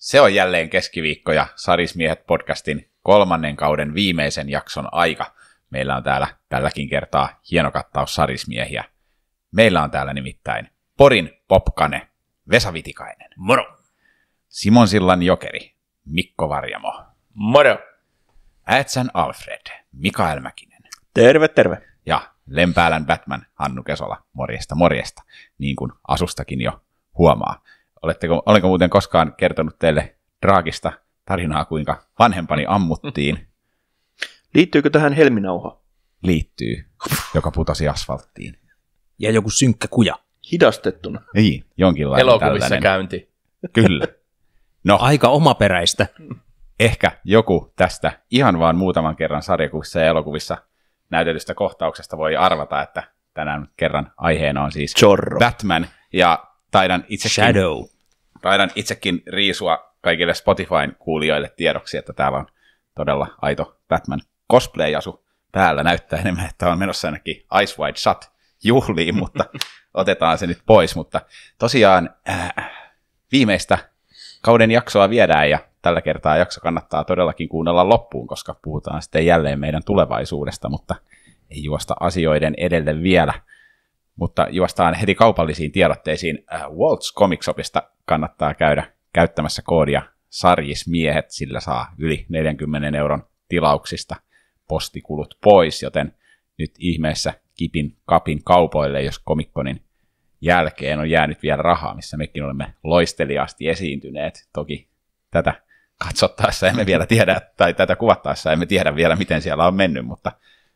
Se on jälleen keskiviikko ja Sarismiehet podcastin 3. kauden viimeisen jakson aika. Meillä on täällä tälläkin kertaa hieno kattaus Sarismiehiä. Meillä on täällä nimittäin Porin Popkane, Vesa Vitikainen. Moro! Simonsillan Jokeri, Mikko Varjamo. Moro! Äetsän Alfred, Mikael Mäkinen. Terve, terve. Ja Lempäälän Batman, Hannu Kesola. Morjesta, morjesta. Niin kuin asustakin jo huomaa. Olenko muuten koskaan kertonut teille traagista tarinaa, kuinka vanhempani ammuttiin? Liittyykö tähän helminauha? Liittyy, joka putosi asfalttiin. Ja joku synkkä kuja. Hidastettuna. Niin, jonkinlainen elokuvissa tällainen. käynti. Kyllä. No, Aika omaperäistä. ehkä joku tästä ihan vaan muutaman kerran sarjakuvissa ja elokuvissa näytetystä kohtauksesta voi arvata, että tänään kerran aiheena on siis Zorro. Batman, ja taidan itsekin riisua kaikille Spotifyn kuulijoille tiedoksi, että täällä on todella aito Batman cosplay-asu päällä. Näyttää enemmän, että on menossa ainakin Eyes Wide Shut juhliin, mutta otetaan se nyt pois. Mutta tosiaan viimeistä kauden jaksoa viedään, ja tällä kertaa jakso kannattaa todellakin kuunnella loppuun, koska puhutaan sitten jälleen meidän tulevaisuudesta, mutta ei juosta asioiden edelle vielä. Mutta juostaan heti kaupallisiin tiedotteisiin. Waltz Comic Shopista kannattaa käydä käyttämässä koodia Sarjismiehet, sillä saa yli 40 euron tilauksista postikulut pois, joten nyt ihmeessä kipin kapin kaupoille, jos Comic-Conin jälkeen on jäänyt vielä rahaa, missä mekin olemme loisteliaasti esiintyneet. Toki tätä katsottaessa emme vielä tiedä, tai tätä kuvattaessa emme tiedä vielä, miten siellä on mennyt, mutta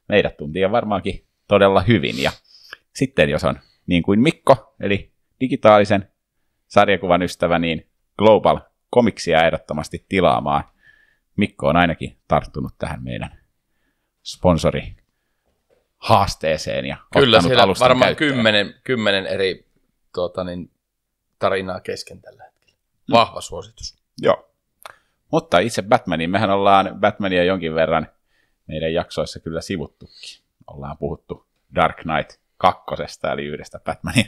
meidät tuntii varmaankin todella hyvin. Ja sitten jos on niin kuin Mikko, eli digitaalisen sarjakuvan ystävä, niin Global Comicsia ehdottomasti tilaamaan. Mikko on ainakin tarttunut tähän meidän sponsorihaasteeseen ja Kyllä, ottanut siellä alustan varmaan käyttöön. 10 eri tarinaa kesken tällä hetkellä. Vahva suositus. Joo. Mutta itse Batmanin, mehän ollaan Batmania jonkin verran meidän jaksoissa kyllä sivuttukin. Ollaan puhuttu Dark Knight 2, eli yhdestä Batmanin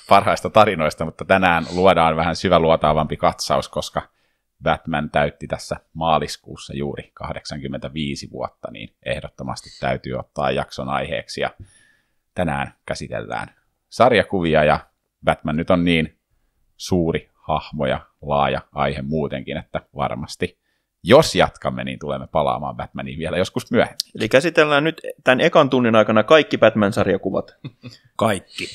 parhaista tarinoista, mutta tänään luodaan vähän syväluotaavampi katsaus, koska Batman täytti tässä maaliskuussa juuri 85 vuotta, niin ehdottomasti täytyy ottaa jakson aiheeksi. Ja tänään käsitellään sarjakuvia, ja Batman nyt on niin suuri hahmo ja laaja aihe muutenkin, että varmasti jos jatkamme, niin tulemme palaamaan Batmaniin vielä joskus myöhemmin. Eli käsitellään nyt tämän ekan tunnin aikana kaikki Batman-sarjakuvat. Kaikki.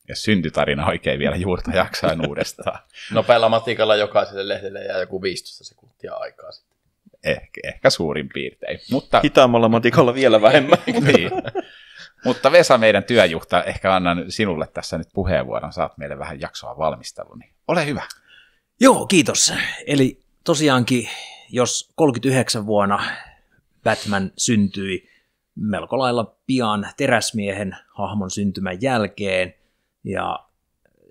Ja syntytarina oikein vielä juurta jaksain uudestaan. Nopealla matikalla jokaiselle lehdelle jää joku 15 sekuntia aikaa sitten. Ehkä suurin piirtein. Mutta Hitaammalla matikalla vielä vähemmän. niin. Mutta Vesa, meidän työjuhta, ehkä annan sinulle tässä nyt puheenvuoron. Saat meille vähän jaksoa valmistelun, niin ole hyvä. Joo, kiitos. Eli tosiaankin, jos 39 vuonna Batman syntyi melko lailla pian teräsmiehen hahmon syntymän jälkeen, ja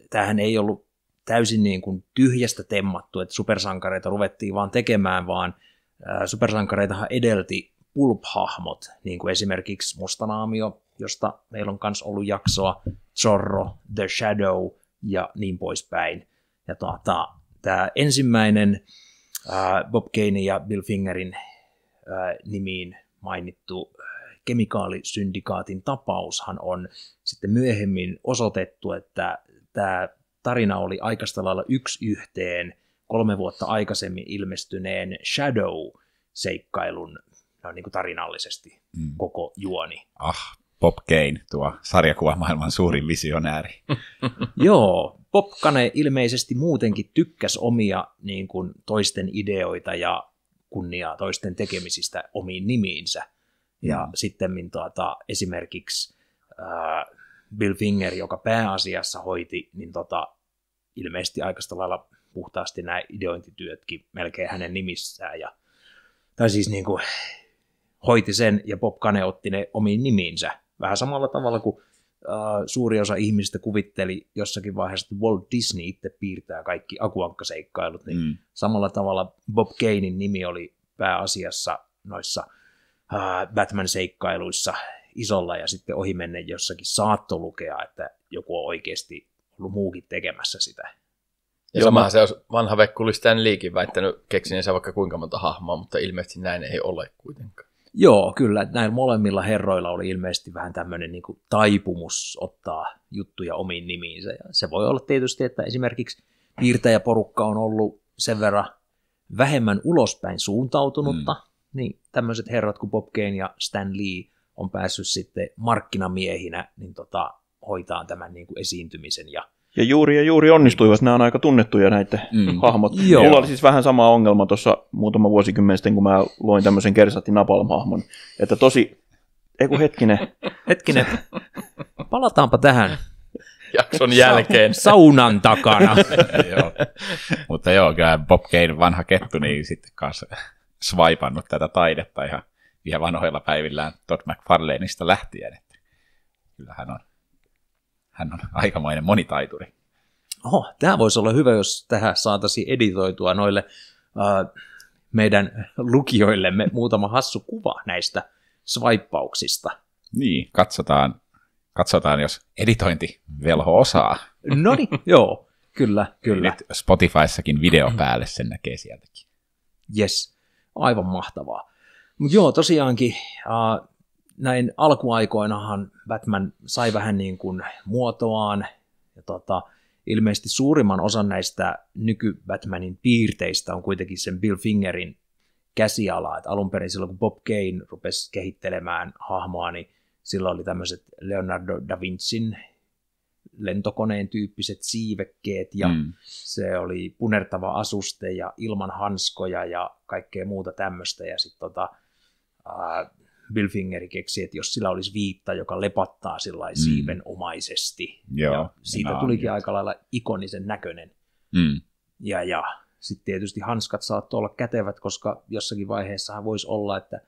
tämähän ei ollut täysin niin kuin tyhjästä temmattu, että supersankareita ruvettiin vaan tekemään, vaan supersankareitahan edelti pulp-hahmot, niin kuin esimerkiksi Mustanaamio, josta meillä on myös ollut jaksoa, Zorro, The Shadow ja niin poispäin. Ja tämä ensimmäinen Bob Kanein ja Bill Fingerin nimiin mainittu kemikaalisyndikaatin tapaushan on sitten myöhemmin osoitettu, että tämä tarina oli aikaista lailla yksi yhteen 3 vuotta aikaisemmin ilmestyneen Shadow-seikkailun niin kuin tarinallisesti koko juoni. Bob Kane, tuo sarjakuvamaailman suurin visionääri. Joo, Bob Kane ilmeisesti muutenkin tykkäsi omia niin kuin toisten ideoita ja kunniaa toisten tekemisistä omiin nimiinsä. Ja sitten esimerkiksi Bill Finger, joka pääasiassa hoiti, niin ilmeisesti aikaista lailla puhtaasti nämä ideointityötkin melkein hänen nimissään. Tai siis niin kuin hoiti sen, ja Bob Kane otti ne omiin nimiinsä. Vähän samalla tavalla kuin suuri osa ihmisistä kuvitteli jossakin vaiheessa, että Walt Disney itse piirtää kaikki akuankkaseikkailut, niin samalla tavalla Bob Kanein nimi oli pääasiassa noissa Batman-seikkailuissa isolla, ja sitten ohimennen jossakin saattoi lukea, että joku on oikeasti ollut muukin tekemässä sitä. Ja samahan se olisi vanha vekkuli Stan Leekin väittänyt keksineensä vaikka kuinka monta hahmoa, mutta ilmeisesti näin ei ole kuitenkaan. Joo, kyllä. Näillä molemmilla herroilla oli ilmeisesti vähän tämmöinen niin kuin taipumus ottaa juttuja omiin nimiinsä. Ja se voi olla tietysti, että esimerkiksi piirtäjäporukka on ollut sen verran vähemmän ulospäin suuntautunutta, niin tämmöiset herrat kuin Bob Kane ja Stan Lee on päässyt sitten markkinamiehinä niin hoitaa tämän niin kuin esiintymisen. Ja juuri onnistuivat. Nämä on aika tunnettuja näitä hahmot. Joo. Mulla oli siis vähän sama ongelma tuossa muutama vuosikymmen sitten, kun mä loin tämmöisen Kersati Napalm-hahmon. Että Hetkinen, palataanpa tähän Jakson jälkeen. saunan takana. Joo. Mutta joo, kyllä Bob Kane vanha kettu, niin sitten kanssa swipannut tätä taidetta ihan vielä vanhoilla päivillään Todd McFarlaneista lähtien. Että kyllä hän on aikamoinen monitaituri. Oho, tämä voisi olla hyvä, jos tähän saataisiin editoitua noille meidän lukijoillemme muutama hassu kuva näistä swipauksista. Niin, katsotaan jos editointivelho osaa. No niin, joo, kyllä. Nyt Spotifyssakin video päälle, sen näkee sieltäkin. Yes, aivan mahtavaa. Mutta joo, tosiaankin näin alkuaikoinahan Batman sai vähän niin kuin muotoaan, ja ilmeisesti suurimman osan näistä nyky-Batmanin piirteistä on kuitenkin sen Bill Fingerin käsiala. Et alun perin silloin, kun Bob Kane rupesi kehittelemään hahmoa, niin silloin oli tämmöiset Leonardo da Vincin lentokoneen tyyppiset siivekkeet, ja se oli punertava asuste ja ilman hanskoja ja kaikkea muuta tämmöistä, ja sitten Bill Fingeri keksi, että jos sillä olisi viitta, joka lepattaa sillain siivenomaisesti, ja siitä tulikin aika lailla ikonisen näköinen. Ja sitten tietysti hanskat saattoi olla kätevät, koska jossakin vaiheessahan voisi olla, että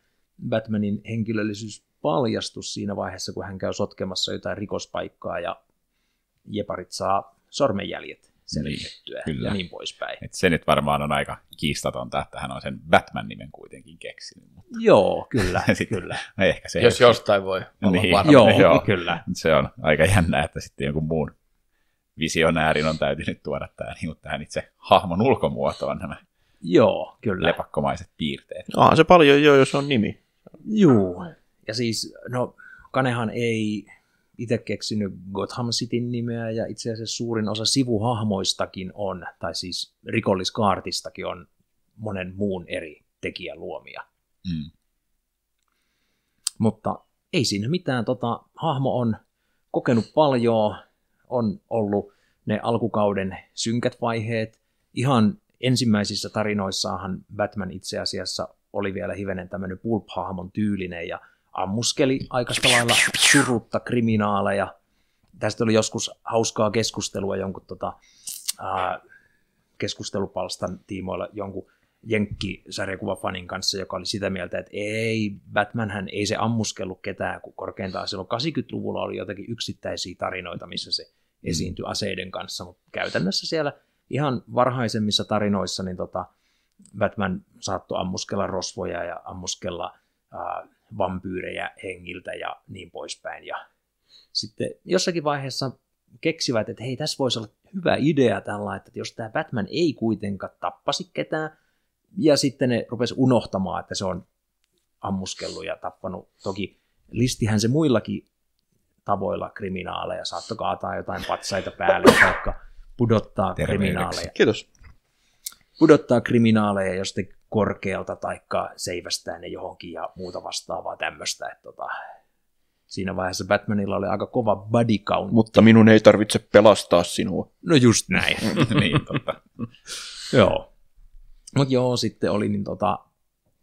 Batmanin henkilöllisyys paljastus siinä vaiheessa, kun hän käy sotkemassa jotain rikospaikkaa, ja jeparit saa sormenjäljet selvitettyä ja niin poispäin. Et se nyt varmaan on aika kiistatonta, että hän on sen Batman-nimen kuitenkin keksinyt. Mutta joo, kyllä. kyllä. Ehkä se jos jostain voi olla niin, varma. Joo, kyllä. Se on aika jännä, että sitten jonkun muun visionäärin on täytynyt tuoda tähän itse hahmon ulkomuotoon nämä kyllä. lepakkomaiset piirteet. Se paljon jos on nimi. Joo. Ja siis, Kanehan ei itse keksinyt Gotham Cityn nimeä, ja itse asiassa suurin osa sivuhahmoistakin on, tai siis rikolliskaartistakin on monen muun eri tekijän luomia. Mutta ei siinä mitään, hahmo on kokenut paljon, on ollut ne alkukauden synkät vaiheet. Ihan ensimmäisissä tarinoissahan Batman itse asiassa oli vielä hivenen tämmöinen pulp-hahmon tyylinen, ja ammuskeli aikaista lailla surutta kriminaaleja. Tästä oli joskus hauskaa keskustelua jonkun keskustelupalstan tiimoilla jonkun jenkkisarjakuvafanin kanssa, joka oli sitä mieltä, että ei, Batmanhän ei se ammuskellut ketään, kun korkeintaan silloin 80-luvulla oli jotakin yksittäisiä tarinoita, missä se esiintyi aseiden kanssa, mutta käytännössä siellä ihan varhaisemmissa tarinoissa niin Batman saattoi ammuskella rosvoja ja ammuskella vampyyrejä hengiltä ja niin poispäin. Ja sitten jossakin vaiheessa keksivät, että hei, tässä voisi olla hyvä idea tällä, että jos tämä Batman ei kuitenkaan tappasi ketään, ja sitten ne rupesi unohtamaan, että se on ammuskellut ja tappanut. Toki listihän se muillakin tavoilla kriminaaleja, saattoi kaataa jotain patsaita päälle, vaikka pudottaa kriminaaleja. Kiitos. Pudottaa kriminaaleja jostain korkealta, taikka seivästää ne johonkin ja muuta vastaavaa tämmöistä. Että siinä vaiheessa Batmanilla oli aika kova body count. Mutta minun ei tarvitse pelastaa sinua. No just näin. Niin, totta. Joo. Mutta joo, sitten oli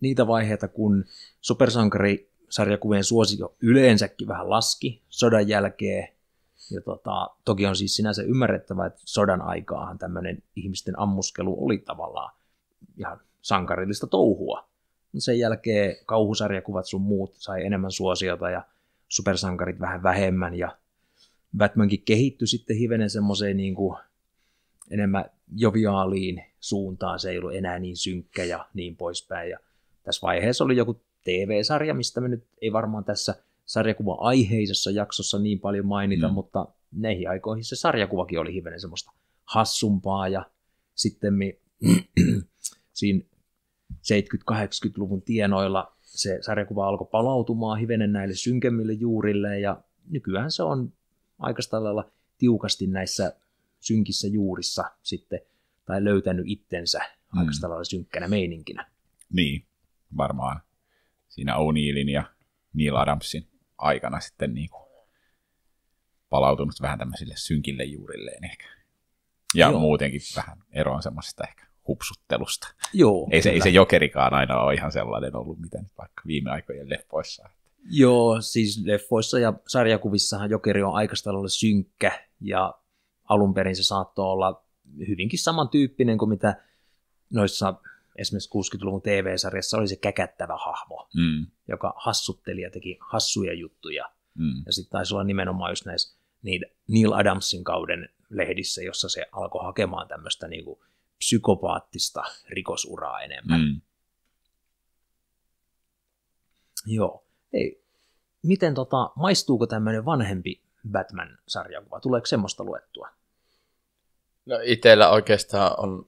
niitä vaiheita, kun supersankarisarjakuvien suosio yleensäkin vähän laski sodan jälkeen. Ja toki on siis sinänsä ymmärrettävää, että sodan aikaahan tämmöinen ihmisten ammuskelu oli tavallaan ihan sankarillista touhua. Sen jälkeen kauhusarjakuvat sun muut sai enemmän suosiota ja supersankarit vähän vähemmän, ja Batmankin kehittyi sitten hivenen semmoiseen niin kuin enemmän joviaaliin suuntaan, se ei ollut enää niin synkkä ja niin poispäin. Ja tässä vaiheessa oli joku TV-sarja, mistä me nyt ei varmaan tässä sarjakuva-aiheisessa jaksossa niin paljon mainita, mutta näihin aikoihin se sarjakuvakin oli hivenen semmoista hassumpaa, ja sitten siinä 70-80-luvun tienoilla se sarjakuva alkoi palautumaan hivenen näille synkemmille juurille, ja nykyään se on aika lailla tiukasti näissä synkissä juurissa sitten, tai löytänyt itsensä aika lailla synkkänä meininkinä. Niin, varmaan siinä O'Neillin ja Neil Adamsin aikana sitten niin kuin palautunut vähän tämmöisille synkille juurilleen ehkä. Ja Joo. muutenkin vähän eroon semmoisesta ehkä hupsuttelusta. Joo, Ei se Jokerikaan aina ole ihan sellainen ollut, miten vaikka viime aikojen leffoissa. Joo, siis leffoissa ja sarjakuvissahan Jokeri on aika lailla synkkä, ja alun perin se saattoi olla hyvinkin samantyyppinen kuin mitä noissa esimerkiksi 60-luvun TV-sarjassa oli se käkättävä hahmo, joka hassutteli ja teki hassuja juttuja. Ja sitten taisi olla nimenomaan just näissä Neil Adamsin kauden lehdissä, jossa se alkoi hakemaan tämmöistä niinku psykopaattista rikosuraa enemmän. Joo. Ei. Miten maistuuko tämmöinen vanhempi Batman-sarjakuva? Tuleeko semmoista luettua? No itsellä oikeastaan on,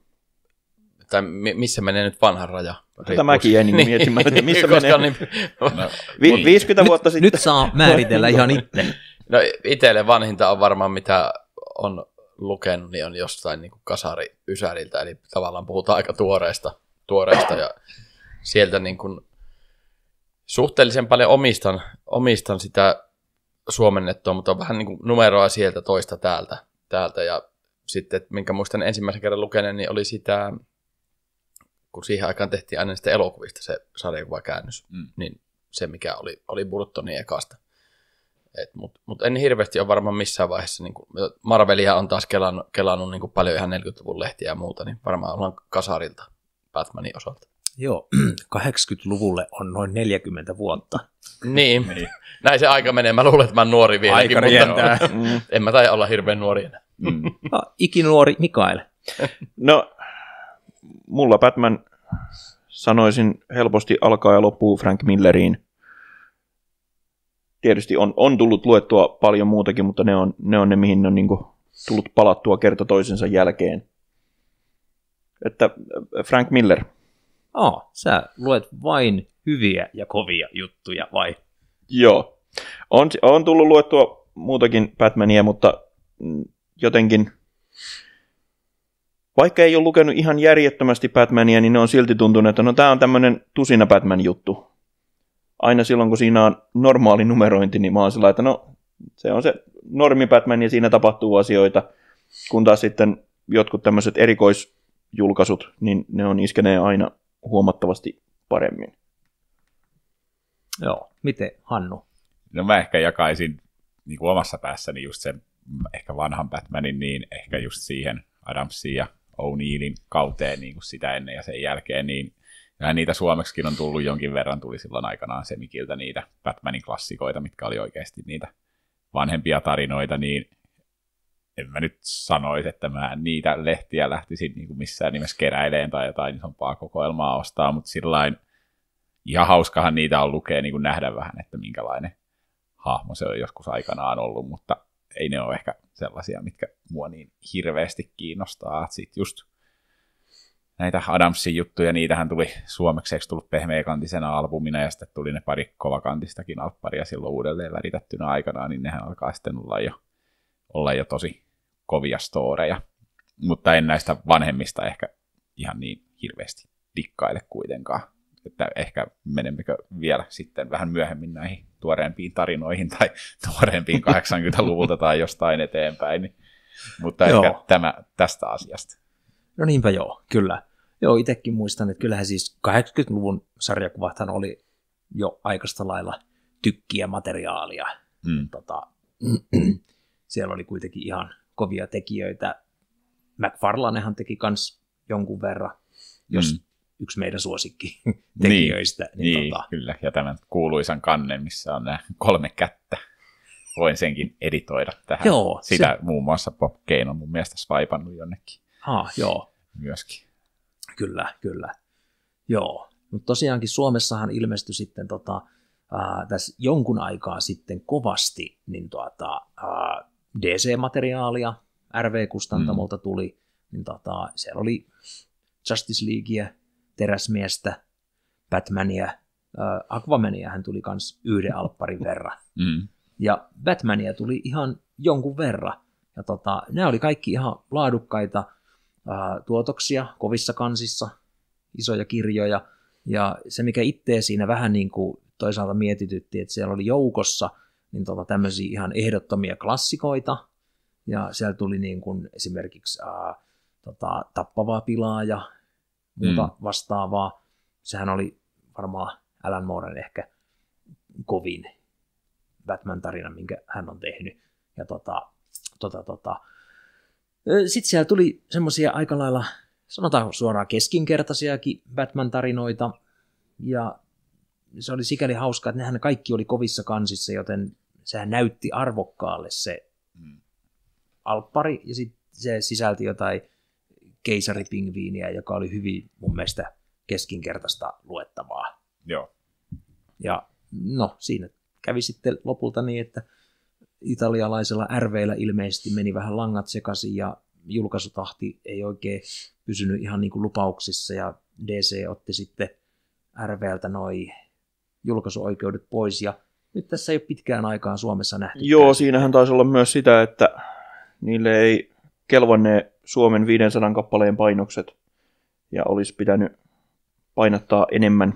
tai missä menee nyt vanha raja? Tätä mäkin jäin niin miettimään, että missä menee. Niin, 50 vuotta sitten. Nyt saa määritellä ihan itse. no itselle vanhinta on varmaan mitä on lukenut, niin on jostain niin kuin kasari-ysäriltä, eli tavallaan puhutaan aika tuoreesta ja sieltä niin kuin suhteellisen paljon omistan sitä suomennettua, mutta on vähän niin kuin numeroa sieltä toista täältä ja sitten, minkä muistan ensimmäisen kerran lukeneen, niin oli sitä, kun siihen aikaan tehtiin aina sitä elokuvista se sarjakuvakäännös, niin se mikä oli Burtonin ekasta. Mutta en hirveästi ole varmaan missään vaiheessa, niin kuin Marvelia on taas kelannut niin kuin paljon ihan 40-luvun lehtiä ja muuta, niin varmaan ollaan kasarilta Batmanin osalta. Joo, 80-luvulle on noin 40 vuotta. Niin. Näin se aika menee. Mä luulen, että mä oon nuori vieläkin, mutta en mä taida olla hirveän nuori enää. Ikinuori Mikael. No, mulla Batman sanoisin helposti alkaa ja loppuu Frank Milleriin. Tietysti on tullut luettua paljon muutakin, mutta ne on ne mihin on niin kuin tullut palattua kerta toisensa jälkeen. Että Frank Miller. Sä luet vain hyviä ja kovia juttuja, vai? Joo. On tullut luettua muutakin Batmania, mutta jotenkin, vaikka ei ole lukenut ihan järjettömästi Batmania, niin ne on silti tuntunut, että tää on tämmönen tusina Batman-juttu. Aina silloin, kun siinä on normaali numerointi, niin mä oon sillä, että se on se normi Batman ja siinä tapahtuu asioita, kun taas sitten jotkut tämmöiset erikoisjulkaisut, niin ne on iskenee aina huomattavasti paremmin. Joo. Miten, Hannu? No mä ehkä jakaisin niin kuin omassa päässäni just sen ehkä vanhan Batmanin, niin ehkä just siihen Adamsin ja O'Neillin kauteen niin kuin sitä ennen ja sen jälkeen, niin kyllähän niitä suomeksikin on tullut jonkin verran, tuli silloin aikanaan Semikiltä niitä Batmanin klassikoita, mitkä oli oikeasti niitä vanhempia tarinoita, niin en mä nyt sanoisi, että mä niitä lehtiä lähtisin niin kuin missään nimessä keräileen tai jotain isompaa kokoelmaa ostaa, mutta sillain ihan hauskahan niitä on lukea, niin kuin nähdä vähän, että minkälainen hahmo se on joskus aikanaan ollut, mutta ei ne ole ehkä sellaisia, mitkä mua niin hirveästi kiinnostaa. Sitten just näitä Adamsin juttuja, niitähän tuli suomeksi, eikö tullut pehmeäkantisena albumina, ja sitten tuli ne pari kovakantistakin alpparia silloin uudelleen väritettynä aikanaan, niin nehän alkaa sitten olla jo tosi kovia storeja. Mutta en näistä vanhemmista ehkä ihan niin hirveästi dikkaile kuitenkaan. Että ehkä menemmekö vielä sitten vähän myöhemmin näihin tuoreempiin tarinoihin tai tuoreempiin 80-luvulta tai jostain eteenpäin. Niin. Mutta ehkä tämä tästä asiasta. No niinpä joo, kyllä. Joo, itsekin muistan, että kyllähän siis 80-luvun sarjakuvathan oli jo aikaista lailla tykkiä materiaalia. Siellä oli kuitenkin ihan kovia tekijöitä. McFarlanehan teki kans jonkun verran, jos yksi meidän suosikki tekijöistä. Niin, kyllä. Ja tämän kuuluisan kannen, missä on nämä 3 kättä. Voin senkin editoida tähän. Joo, sitä muun muassa Bob Kane on mun mielestä swipannut jonnekin. Joo. Myöskin. Kyllä. Joo. Mutta tosiaankin Suomessahan ilmestyi sitten tässä jonkun aikaa sitten kovasti niin DC-materiaalia. RV-kustantamolta tuli niin siellä oli Justice Leaguea, Teräsmiestä, Batmania, Aquamania hän tuli myös yhden alpparin verran. Ja Batmania tuli ihan jonkun verran. Ja nämä oli kaikki ihan laadukkaita tuotoksia kovissa kansissa, isoja kirjoja. Ja se, mikä itseä siinä vähän niin kuin toisaalta mietitytti, että siellä oli joukossa niin tämmöisiä ihan ehdottomia klassikoita. Ja siellä tuli niin kuin esimerkiksi Tappavaa pilaa ja muuta vastaavaa. Sehän oli varmaan Alan Mooren ehkä kovin Batman-tarina, minkä hän on tehnyt. Ja sitten siellä tuli semmoisia aika lailla, sanotaan suoraan keskinkertaisiakin Batman-tarinoita, ja se oli sikäli hauskaa, että nehän kaikki oli kovissa kansissa, joten sehän näytti arvokkaalle se alppari, ja sitten se sisälti jotain keisaripingviiniä, joka oli hyvin mun mielestä keskinkertaista luettavaa. Joo. Ja no, siinä kävi sitten lopulta niin, että italialaisella RV:llä ilmeisesti meni vähän langat sekaisin ja julkaisutahti ei oikein pysynyt ihan niin kuin lupauksissa ja DC otti sitten RV:ltä noi julkaisuoikeudet pois ja nyt tässä ei ole pitkään aikaan Suomessa nähty. Joo, siinähän taisi olla myös sitä, että niille ei kelvanne Suomen 500 kappaleen painokset ja olisi pitänyt painattaa enemmän.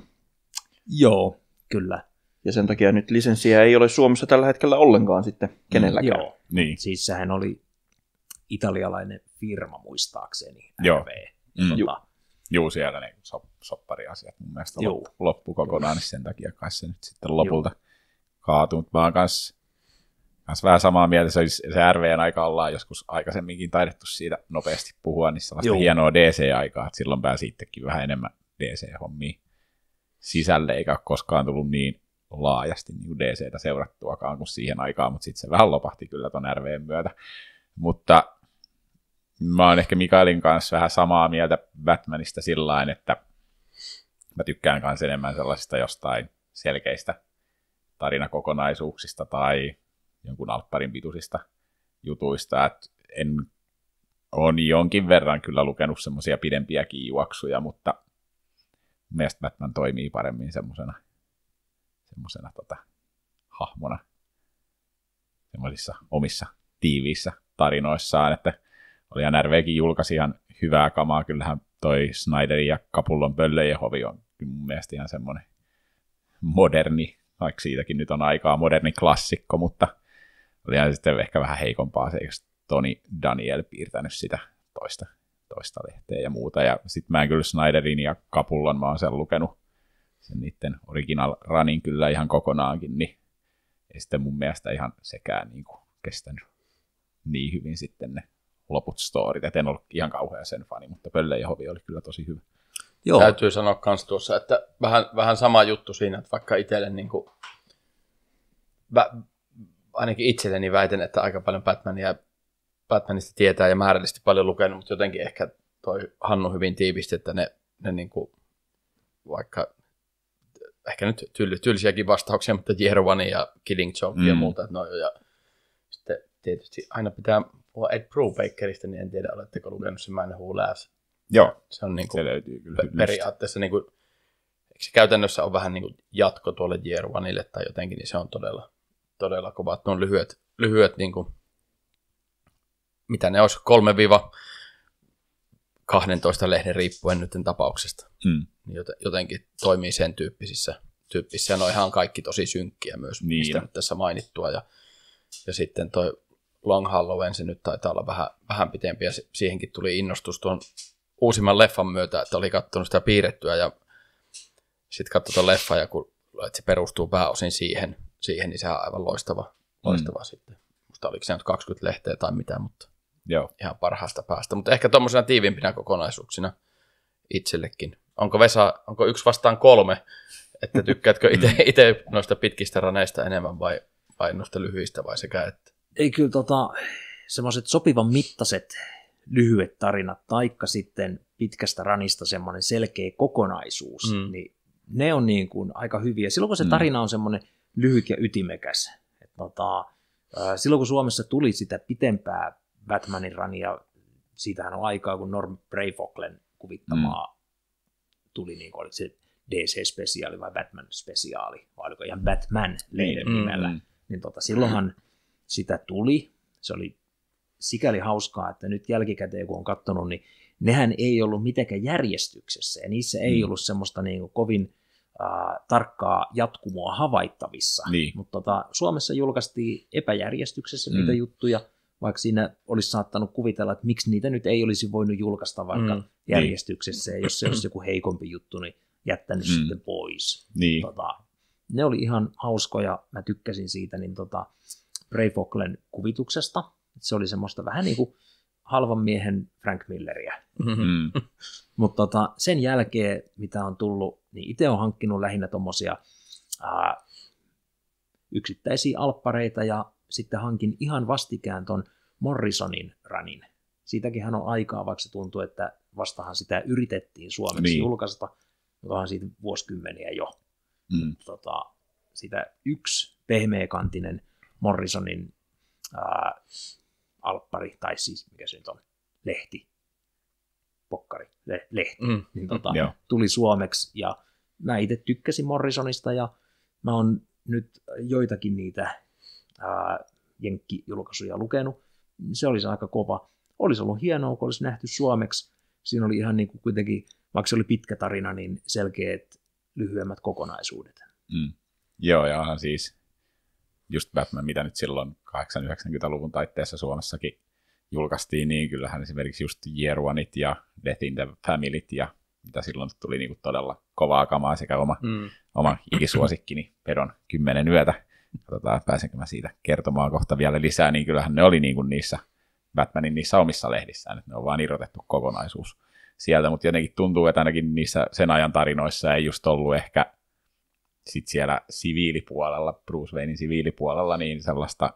Joo, kyllä. Ja sen takia nyt lisenssiä ei ole Suomessa tällä hetkellä ollenkaan sitten kenelläkään. Joo, niin. Siis sehän oli italialainen firma muistaakseni, Joo. RV. Juu, siellä ne soppariasiat mun mielestä loppu kokonaan, niin sen takia kai se nyt sitten lopulta kaatuu. Mä oon kans vähän samaa mieltä, se RVn aika ollaan joskus aikaisemminkin taidettu siitä nopeasti puhua, niin sellaista hienoa DC-aikaa, että silloin pääsi itsekin vähän enemmän DC-hommia sisälle, eikä ole koskaan tullut niin laajasti niin DC:tä seurattuakaan kuin siihen aikaan, mutta sitten se vähän lopahti kyllä ton RVn myötä. Mutta mä oon ehkä Mikaelin kanssa vähän samaa mieltä Batmanista sillain, että mä tykkään kanssa enemmän sellaisista jostain selkeistä tarinakokonaisuuksista tai jonkun alpparin pituisista jutuista, että on jonkin verran kyllä lukenut semmoisia pidempiäkin juoksuja, mutta mielestäni Batman toimii paremmin semmoisena hahmona semmoisissa omissa tiiviissä tarinoissaan, että oli NRVkin julkaisi ihan hyvää kamaa, kyllähän toi Snyderin ja Capullon Pöllöjen hovi on mun mielestä ihan semmoinen moderni, vaikka siitäkin nyt on aikaa, moderni klassikko, mutta oli sitten ehkä vähän heikompaa se, eikö Tony Daniel piirtänyt sitä toista lehteä ja muuta, ja sitten mä en kyllä Snyderin ja Capullon, mä oon sen lukenut sen niiden original runin kyllä ihan kokonaankin, niin ei sitten mun mielestä ihan sekään niin kuin kestänyt niin hyvin sitten ne loput storit, et en ollut ihan kauhean sen fani, mutta Pöllöjen hovi oli kyllä tosi hyvä. Joo. Täytyy sanoa myös tuossa, että vähän sama juttu siinä, että vaikka itselle niin kuin, ainakin itselleni väitän, että aika paljon Batmanista tietää ja määrällisesti paljon lukenut, mutta jotenkin ehkä toi Hannu hyvin tiivisti, että ne niin kuin, vaikka ehkä nyt tylsiäkin vastauksia, mutta Year One ja Killing Joke ja muuta, että ja sitten tietysti aina pitää puhua Ed Brubakerista, niin en tiedä, oletteko lukenut sen Man Who Laughs. Joo, se on niin kuin, se löytyy kyllä periaatteessa niin kuin, eikö se käytännössä on vähän niin kuin jatko tuolle Year Oneille tai jotenkin, niin se on todella kova. Ne on lyhyet niin kuin, mitä ne olisi, 3-12 lehden riippuen nyt tapauksesta. Niin jotenkin toimii sen tyyppisissä. Ja ne on ihan kaikki tosi synkkiä myös, mistä nyt tässä mainittua. Ja sitten toi Long Halloween, se nyt taitaa olla vähän pitempi, ja siihenkin tuli innostus tuon uusimman leffan myötä, että oli katsonut sitä piirrettyä, ja sitten katsoi tuon leffan, ja kun että se perustuu pääosin siihen, niin sehän on aivan loistava sitten. Musta oliko se nyt 20 lehteä tai mitä, mutta ihan parhaasta päästä. Mutta ehkä tuommoisena tiiviimpinä kokonaisuuksina itsellekin. Onko 1-3, että tykkäätkö itse noista pitkistä raneista enemmän vai noista lyhyistä vai sekä että? Ei kyllä semmoiset sopivan mittaiset lyhyet tarinat, taikka sitten pitkästä ranista semmoinen selkeä kokonaisuus, niin ne on niin kuin aika hyviä. Silloin kun se tarina on semmoinen lyhyt ja ytimekäs. Silloin kun Suomessa tuli sitä pitempää Batmanin rania, siitähän on aikaa, kun Norm Breyfocklen kuvittamaa tuli, niin kuin oli se DC-spesiaali vai Batman-spesiaali, vai oliko ihan Batman-lehden nimellä, niin silloinhan sitä tuli. Se oli sikäli hauskaa, että nyt jälkikäteen, kun on katsonut, niin nehän ei ollut mitenkään järjestyksessä, ja niissä ei ollut semmoista niin kuin kovin tarkkaa jatkumoa havaittavissa. Niin. Mutta Suomessa julkaistiin epäjärjestyksessä niitä juttuja, vaikka siinä olisi saattanut kuvitella, että miksi niitä nyt ei olisi voinut julkaista vaikka järjestyksessä, ja jos se olisi joku heikompi juttu, niin jättänyt sitten pois. Niin. Ne oli ihan hauskoja, mä tykkäsin siitä niin Breyfocklen kuvituksesta. Se oli semmoista vähän niin kuin halvan miehen Frank Milleriä. Mutta sen jälkeen, mitä on tullut, niin itse olen hankkinut lähinnä tommosia yksittäisiä alppareita, ja sitten hankin ihan vastikään ton Morrisonin ranin. Siitäkin on aikaa, vaikka se tuntuu, että vastahan sitä yritettiin suomeksi julkaista, mutta onhan siitä vuosikymmeniä jo. Sitä yksi pehmeäkantinen Morrisonin alppari, tai siis mikä se nyt on, lehti, pokkari, lehti, niin tuli suomeksi, ja mä itse tykkäsin Morrisonista, ja mä oon nyt joitakin niitä jenkkijulkaisuja lukenut. Se olisi aika kova. Olisi ollut hienoa, kun olisi nähty suomeksi. Siinä oli ihan niin kuin kuitenkin, vaikka se oli pitkä tarina, niin selkeät lyhyemmät kokonaisuudet. Joo, ja onhan siis just Batman, mitä nyt silloin 80-90-luvun taitteessa Suomessakin julkaistiin, niin kyllähän esimerkiksi just Year Oneit ja Death in the Familyt ja mitä silloin tuli niin kuin todella kovaa kamaa sekä oma ikisuosikkini Pedon 10 yötä. Katsotaan, pääsenkö mä siitä kertomaan kohta vielä lisää, niin kyllähän ne oli niin kuin niissä Batmanin niissä omissa lehdissään, että ne on vaan irrotettu kokonaisuus sieltä, mutta jotenkin tuntuu, että ainakin niissä sen ajan tarinoissa ei just ollut ehkä sit siellä siviilipuolella, Bruce Waynein siviilipuolella, niin sellaista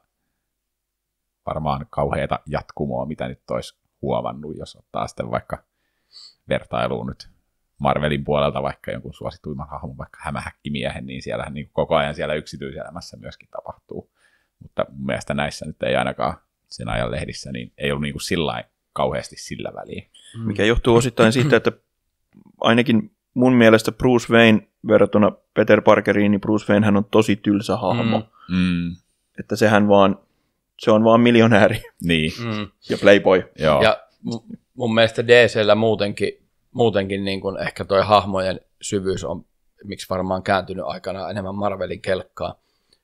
varmaan kauheata jatkumoa, mitä nyt olisi huomannut, jos ottaa sitten vaikka vertailuun nyt Marvelin puolelta vaikka jonkun suosituimman hahmon, vaikka hämähäkkimiehen, niin siellähän niin koko ajan siellä yksityiselämässä myöskin tapahtuu. Mutta mun mielestä näissä nyt ei ainakaan sen ajan lehdissä, niin ei ollut niin kuin sillain kauheasti sillä väliin. Mikä johtuu osittain siitä, että ainakin mun mielestä Bruce Wayne verrattuna Peter Parkeriin, niin Bruce Wayne hän on tosi tylsä hahmo. Että se on vaan miljonääri ja playboy. Joo. Ja mun mielestä DC:llä muutenkin niin kuin ehkä toi hahmojen syvyys on, miksi varmaan kääntynyt aikanaan enemmän Marvelin kelkkaa.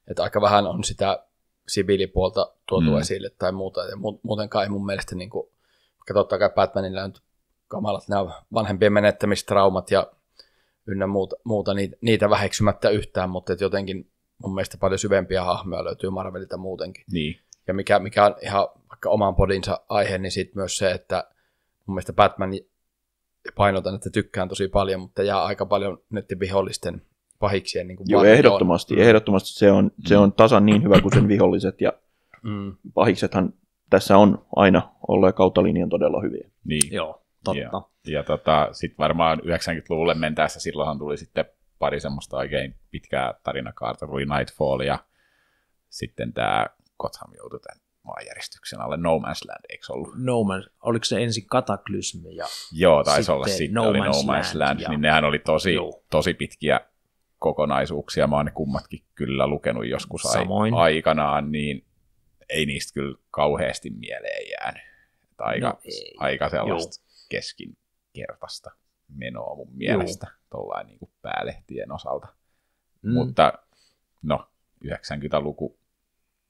Että aika vähän on sitä siviilipuolta tuotu esille tai muuta. Ja muutenkaan ei mun mielestä, niin kuin, vaikka totta kai Batmanilla on kamalat nämä vanhempien menettämistraumat ja ynnä muuta niitä väheksymättä yhtään, mutta jotenkin mun mielestä paljon syvempiä hahmoja löytyy Marvelilta muutenkin. Niin. Ja mikä on ihan vaikka oman podinsa aihe, niin sitten myös se, että mun mielestä Batman, painotan, että tykkään tosi paljon, mutta jää aika paljon näiden vihollisten pahiksien. Niin joo, ehdottomasti se on tasan niin hyvä kuin sen viholliset, ja pahiksethan tässä on aina olleet kautta linjan todella hyviä. Niin. Joo, totta. Ja sitten varmaan 90-luvulle mentäessä silloinhan tuli sitten pari semmoista oikein pitkää tarinakaarta, tuli Nightfall ja sitten tämä Gotham joutui tämän maanjäristyksen alle No Man's Land, eikö ollut? Oliko se ensin Kataklysmi? Ja joo, taisi olla sitten No Man's Land, niin nehän oli tosi pitkiä kokonaisuuksia. Mä oon ne kummatkin kyllä lukenut joskus aikanaan, niin ei niistä kyllä kauheasti mieleen jäänyt. Aika sellaista keskinkertaista menoa mun mielestä tuollain niin kuin päälehtien osalta. Mutta 90-luku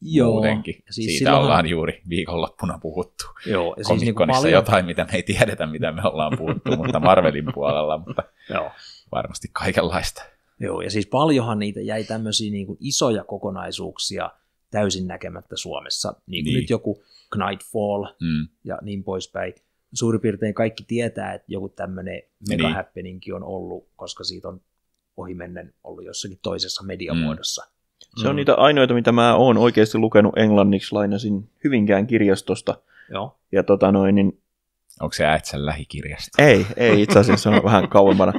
muutenkin. Siis siitä ollaan juuri viikonloppuna puhuttu. Joo, ja Comic-Conissa siis jotain, mitä me ei tiedetä, mitä me ollaan puhuttu, mutta Marvelin puolella, mutta varmasti kaikenlaista. Joo, ja siis paljonhan niitä jäi tämmöisiä niin kuin isoja kokonaisuuksia täysin näkemättä Suomessa. Niin kuin nyt joku Knightfall ja niin poispäin. Suurin piirtein kaikki tietää, että joku tämmöinen mega-happeningi on ollut, koska siitä on ohimennen ollut jossakin toisessa mediamuodossa. Se on niitä ainoita, mitä mä oon oikeasti lukenut englanniksi, lainasin Hyvinkään kirjastosta. Joo. Ja niin onko se Äitsän lähikirjasto? Ei itse asiassa, se on vähän kauempana.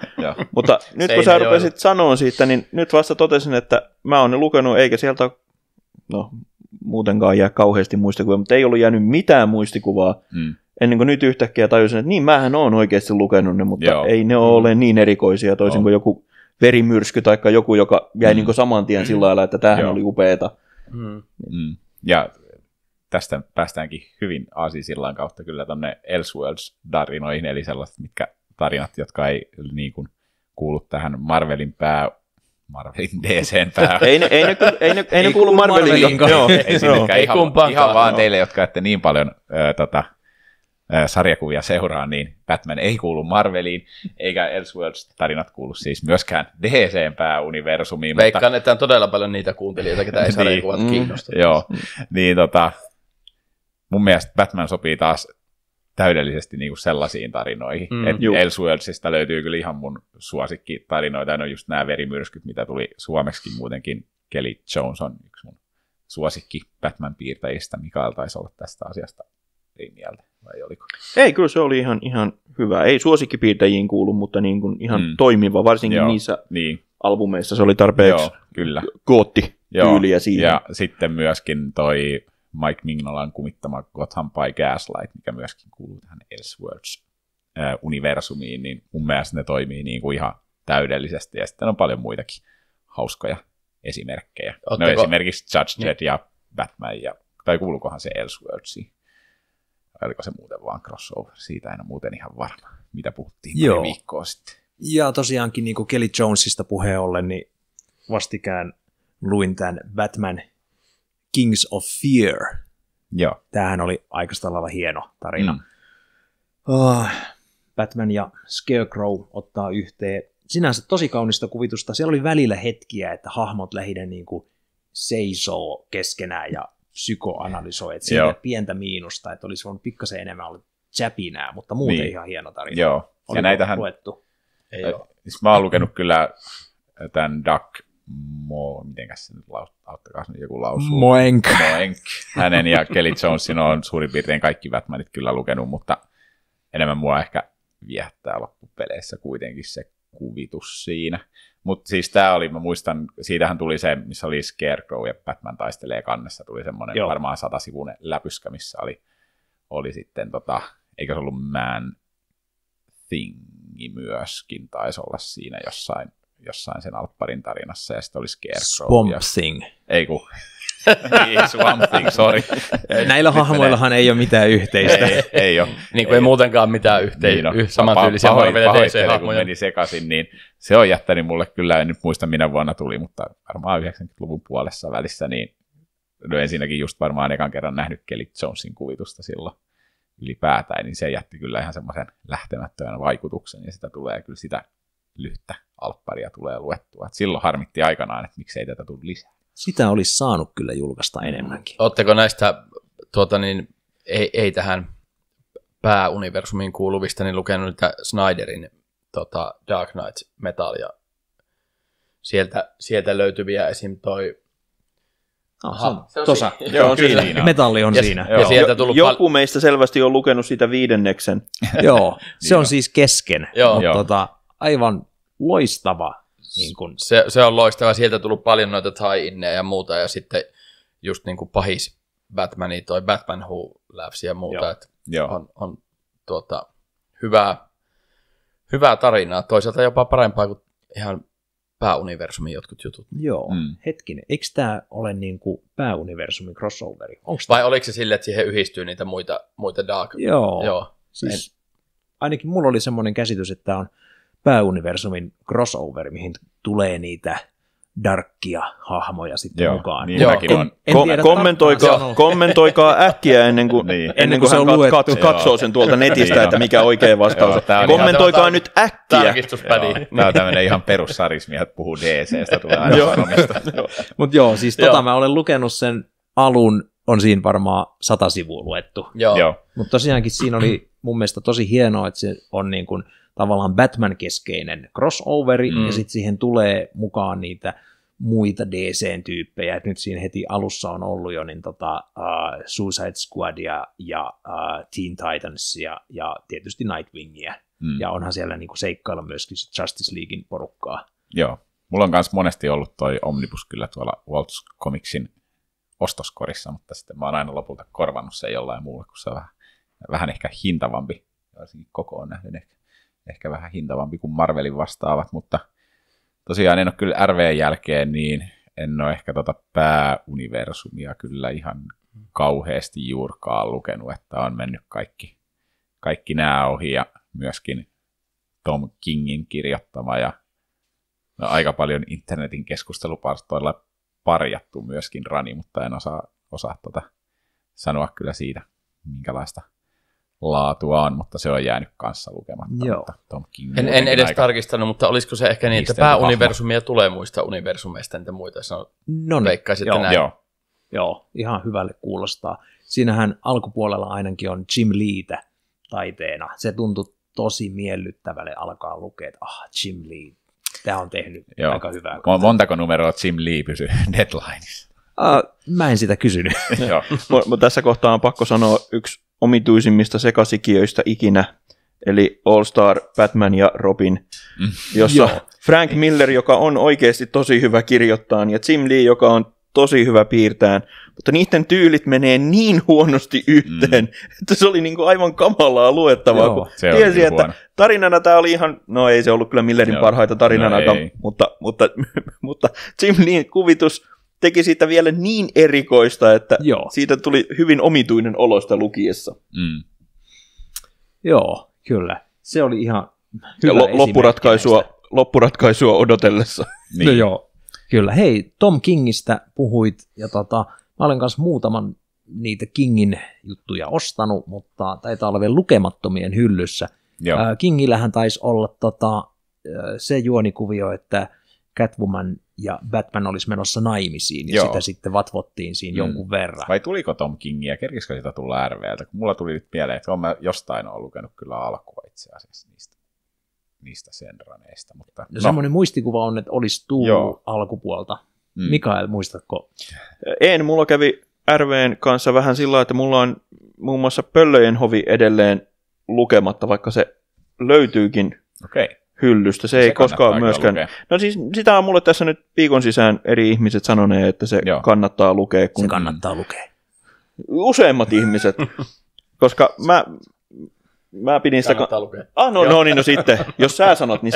Mutta nyt kun sä rupesit sanoa siitä, niin nyt vasta totesin, että mä oon ne lukenut, eikä sieltä muutenkaan jää kauheasti muistikuvaa, mutta ei ollut jäänyt mitään muistikuvaa, ennen kuin nyt yhtäkkiä tajusin, että niin mähän oon oikeasti lukenut ne, mutta Joo. ei ne ole niin erikoisia, toisin kuin joku verimyrsky tai joku, joka jäi niin kuin saman tien sillä lailla, että tämähän oli upeeta. Ja tästä päästäänkin hyvin aasisillan kautta kyllä tuonne Elseworlds-tarinoihin, eli sellaiset tarinat, jotka ei niin kuin kuulu tähän Marvelin DCn Ei ne kuulu Marveliin. Ei sinnekään ihan vaan teille, jotka ette niin paljon sarjakuvia seuraa, niin Batman ei kuulu Marveliin, eikä Elseworlds-tarinat kuulu siis myöskään DCn pääuniversumiin. Veikkaan, että on todella paljon niitä kuuntelijoita, ketä ei sarjakuvat kiinnosta. Joo, niin mun mielestä Batman sopii taas täydellisesti niinku sellaisiin tarinoihin. Elseworldsista löytyy kyllä ihan mun suosikkitarinoita, ne on just nämä verimyrskyt, mitä tuli suomeksikin muutenkin. Kelly Jones on yksi mun suosikki Batman-piirtäjistä. Mikael taisi olla tästä asiasta ei mieltä, vai oliko? Ei, kyllä se oli ihan hyvä. Ei suosikkipiirtäjiin kuulu, mutta niin kuin ihan toimiva, varsinkin niissä albumeissa se oli tarpeeksi gootti-tyyliä siihen. Ja sitten myöskin toi Mike Mignolan kumittama Gotham by Gaslight, mikä myöskin kuuluu tähän Elseworlds-universumiin, niin mun mielestä ne toimii niin kuin ihan täydellisesti, ja sitten on paljon muitakin hauskoja esimerkkejä. No esimerkiksi Judge Dredd ja Batman, tai kuuluukohan se Elseworldsiin? Oliko se muuten vaan crossover? Siitä en ole muuten ihan varma, mitä puhuttiin pari viikkoa sitten. Ja tosiaankin niin kuin Kelly Jonesista puheen ollen, niin vastikään luin tämän Batman Kings of Fear. Joo. Tämähän oli aika lailla hieno tarina. Batman ja Scarecrow ottaa yhteen. Sinänsä tosi kaunista kuvitusta. Siellä oli välillä hetkiä, että hahmot lähinnä niin kuin seisoo keskenään ja psykoanalysoi. Että siinä pientä miinusta, että olisi voinut pikkasen enemmän olla jäpinää, mutta muuten ihan hieno tarina. Joo. Ja näitähän luettu? Mä oon lukenut kyllä tämän Doug mitenkäs se nyt auttakaa nyt joku lausuu. Moenk. Hänen ja Kelly Jonesin on suurin piirtein kaikki Batmanit kyllä lukenut, mutta enemmän mua ehkä viehättää loppupeleissä kuitenkin se kuvitus siinä. Mutta siis tää oli, mä muistan, siitähän tuli se, missä oli Scarecrow ja Batman taistelee kannessa, tuli semmoinen varmaan 100-sivuinen läpyskä, missä oli sitten, eikö se ollut Man Thingi myöskin, taisi olla siinä jossain sen Alpparin tarinassa, ja sitten oli Scarecrow. Swamp Thing. Ei kun. Niin, Swamp Thing, sorry. Näillä hahmoillahan ei ole mitään yhteistä. Ei ole. Niin kuin ei muutenkaan mitään samantyylisiä Marvelin DC-hahmoja. Kun meni sekaisin, niin se on jättänyt mulle kyllä, en nyt muista minä vuonna tuli, mutta varmaan 90-luvun puolessa välissä, niin ensinnäkin just varmaan ekan kerran nähnyt Kelly Jonesin kuvitusta silloin ylipäätään, niin se jätti kyllä ihan semmoisen lähtemättömän vaikutuksen, ja sitä tulee kyllä sitä lyhtä Alpparia tulee luettua. Et silloin harmitti aikanaan, että miksei tätä tule lisää. Sitä olisi saanut kyllä julkaista enemmänkin. Oletteko näistä ei tähän pääuniversumiin kuuluvista niin lukenut niitä Snyderin Dark Knight Metalia? Sieltä löytyviä esim. Toi se on tossa. Joo, siinä. Metalli on siinä. Ja sieltä tullut joku meistä selvästi on lukenut sitä 5. Joo, se on siis kesken. Mutta aivan loistava. Niin kun. Se on loistava. Sieltä on tullut paljon noita tie-inneja ja muuta, ja sitten just niin kuin pahis Batmani, toi Batman Who Laughs ja muuta, että on hyvää tarinaa. Toisaalta jopa parempaa kuin ihan pääuniversumin jotkut jutut. Joo, hetkinen. Eikö tämä ole niin kuin pääuniversumin crossoveri? Vai oliko se silleen, että siihen yhdistyy niitä muita Dark? Joo. Siis ainakin mulla oli semmoinen käsitys, että tämä on pääuniversumin crossover, mihin tulee niitä darkkia hahmoja sitten mukaan. Niin on. Kommentoikaa äkkiä ennen kuin se on luettu. Katsoo sen tuolta netistä, että mikä oikea vastaus on. Kommentoikaa nyt äkkiä. Tarkistuspädi. Tämä on tämmöinen ihan perussarismi, että puhuu DC:stä, tulee aina sanomista. Mutta siis mä olen lukenut sen alun, on siinä varmaan 100 sivua luettu. Mutta tosiaankin siinä oli mun mielestä tosi hienoa, että se on niin kuin tavallaan Batman-keskeinen crossoveri, ja sitten siihen tulee mukaan niitä muita DC-tyyppejä, että nyt siinä heti alussa on ollut jo niin Suicide Squadia ja Teen Titansia ja tietysti Nightwingia, ja onhan siellä niinku seikkailla myöskin Justice Leaguein porukkaa. Joo, mulla on myös monesti ollut toi Omnibus kyllä tuolla Waltz Comicsin ostoskorissa, mutta sitten mä oon aina lopulta korvannut sen jollain muulla, kun se on vähän vähän ehkä hintavampi, varsinkin kokoon nähden ehkä vähän hintavampi kuin Marvelin vastaavat, mutta tosiaan en ole kyllä RVn jälkeen, niin en ole ehkä pääuniversumia kyllä ihan kauheasti juurkaan lukenut, että on mennyt kaikki nämä ohi ja myöskin Tom Kingin kirjoittama ja aika paljon internetin keskustelupalstoilla parjattu myöskin rani, mutta en osaa sanoa kyllä siitä, minkälaista laatua on, mutta se on jäänyt kanssa lukematta. Joo. Mutta Tom King En edes tarkistanut, mutta olisiko se ehkä niin, että pääuniversumia tulee muista universumeista, entä muita veikkaisitte näin? Joo, ihan hyvälle kuulostaa. Siinähän alkupuolella ainakin on Jim Leetä taiteena. Se tuntui tosi miellyttävälle alkaa lukea, että Jim Lee, tämä on tehnyt aika hyvää. Montako numeroa Jim Lee pysyy deadlineissa? Mä en sitä kysynyt. Mutta tässä kohtaa on pakko sanoa yksi omituisimmista sekasikijöistä ikinä, eli All Star, Batman ja Robin, jossa Frank Miller, joka on oikeasti tosi hyvä kirjoittaa, ja Jim Lee, joka on tosi hyvä piirtään, mutta niiden tyylit menee niin huonosti yhteen, että se oli niinku aivan kamalaa luettavaa, kun tiesi, että tarinana tämä oli ihan, no ei se ollut kyllä Millerin parhaita tarinanakaan, mutta Jim Leen kuvitus teki siitä vielä niin erikoista, että siitä tuli hyvin omituinen olosta lukiessa. Joo, kyllä. Se oli ihan hyvä loppuratkaisua odotellessa. Niin. No joo, kyllä. Hei, Tom Kingistä puhuit, ja mä olen kanssa muutaman niitä Kingin juttuja ostanut, mutta taitaa olla vielä lukemattomien hyllyssä. Kingillähän taisi olla se juonikuvio, että Catwoman ja Batman olisi menossa naimisiin, ja sitä sitten vatvottiin siinä jonkun verran. Vai tuliko Tom Kingia? Kerkisikö sitä tulla RVltä? Kun mulla tuli nyt mieleen, että mä jostain olen lukenut kyllä alkua itse asiassa niistä senraneista. Mutta, semmoinen muistikuva on, että olisi tullut alkupuolta. Mikael, muistatko? Mulla kävi RVn kanssa vähän sillä, että mulla on muun muassa Pöllöjen hovi edelleen lukematta, vaikka se löytyykin hyllystä. Se ei koskaan myöskään. No siis sitä on mulle tässä nyt viikon sisään eri ihmiset sanoneet, että se kannattaa lukea. Se kannattaa lukea. Useimmat ihmiset, koska mä pidin sitä... Kannattaa lukea. No sitten, jos sä sanot, niin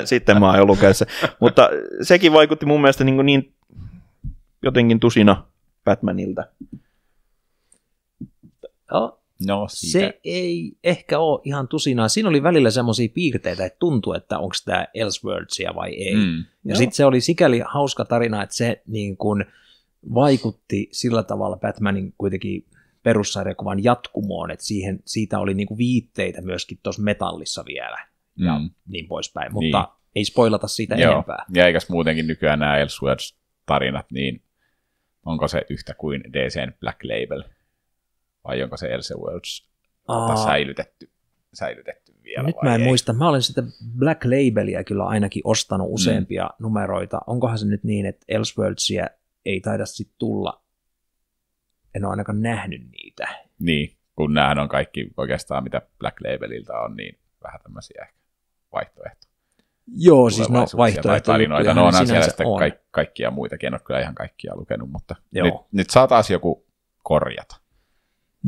sitten mä oon lukeessa. Mutta sekin vaikutti mun mielestä niin jotenkin tusina Batmanilta. No, se ei ehkä ole ihan tusinaa. Siinä oli välillä semmoisia piirteitä, että tuntui, että onko tämä Elseworldsia vai ei. Ja sitten se oli sikäli hauska tarina, että se niin kun vaikutti sillä tavalla Batmanin kuitenkin perussarjakuvan jatkumoon, että siitä oli niin kuin viitteitä myöskin tuossa metallissa vielä ja niin poispäin, mutta ei spoilata siitä enempää. Ja eikäs muutenkin nykyään nämä Elseworlds-tarinat, niin onko se yhtä kuin DCn Black Label? Vai onko se Elseworlds säilytetty vielä? Nyt mä en muista. Mä olen sitä Black Labelia kyllä ainakin ostanut useampia numeroita. Onkohan se nyt niin, että Elseworldsia ei taida sitten tulla? En ole ainakaan nähnyt niitä. Niin, kun näähän on kaikki oikeastaan, mitä Black Labelilta on, niin vähän tämmöisiä ehkä vaihtoehtoja. Joo, siis vaihtoehtoja. No onhan siellä sitten kaikkia muitakin. En ole kyllä ihan kaikkia lukenut, mutta nyt saa taas joku korjata.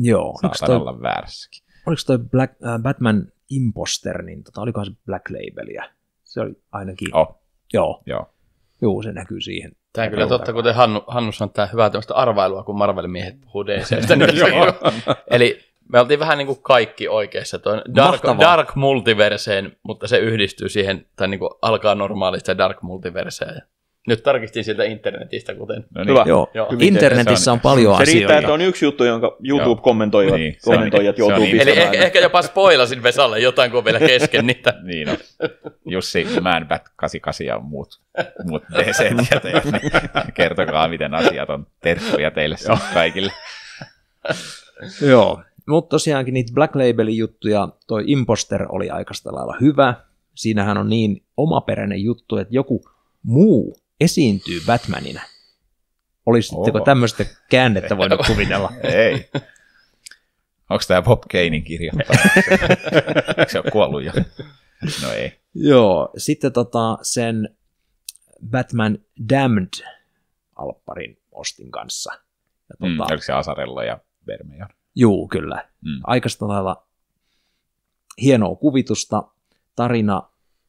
Joo. Saatan olla väärässäkin. Oliko toi Batman Imposter, niin olikohan se Black Labelia? Se oli ainakin. Joo, se näkyy siihen. Tämä on kyllä totta, kuten Hannu sanoi, että hyvää tämmöistä arvailua, kun Marvel-miehet puhuu DC:stä. Eli me oltiin vähän niin kuin kaikki oikeassa. Tuo Dark Multiverseen, mutta se yhdistyy siihen, tai niin kuin alkaa normaalisti Dark Multiverseen. Nyt tarkistin sieltä internetistä, kuten... No niin. Joo. Internetissä on paljon asioita. Se riittää, että on yksi juttu, jonka YouTube-kommentoijat joutuu pistämään. Eli ehkä jopa spoilasin Vesalle jotain, kun on vielä kesken niitä. Niin on. Jussi, Man-Bat 88 ja muut DC-tietäjät, niin kertokaa, miten asiat on. Terkkuja teille kaikille. Joo, mutta tosiaankin niitä Black Labelin juttuja, toi Imposter oli aikaista lailla hyvä. Siinähän on niin omaperäinen juttu, että joku muu esiintyy Batmanina. Olisitteko tämmöistä käännettä voinut kuvitella? Ei. Onko tämä Bob Kanein kirjoittama? Eikö se ole kuollut jo? No ei. Joo, sitten sen Batman Damned-alpparin ostin kanssa. Ja oliko se Asarello ja Vermeon? Juu, kyllä. Aikaista lailla hienoa kuvitusta. Tarina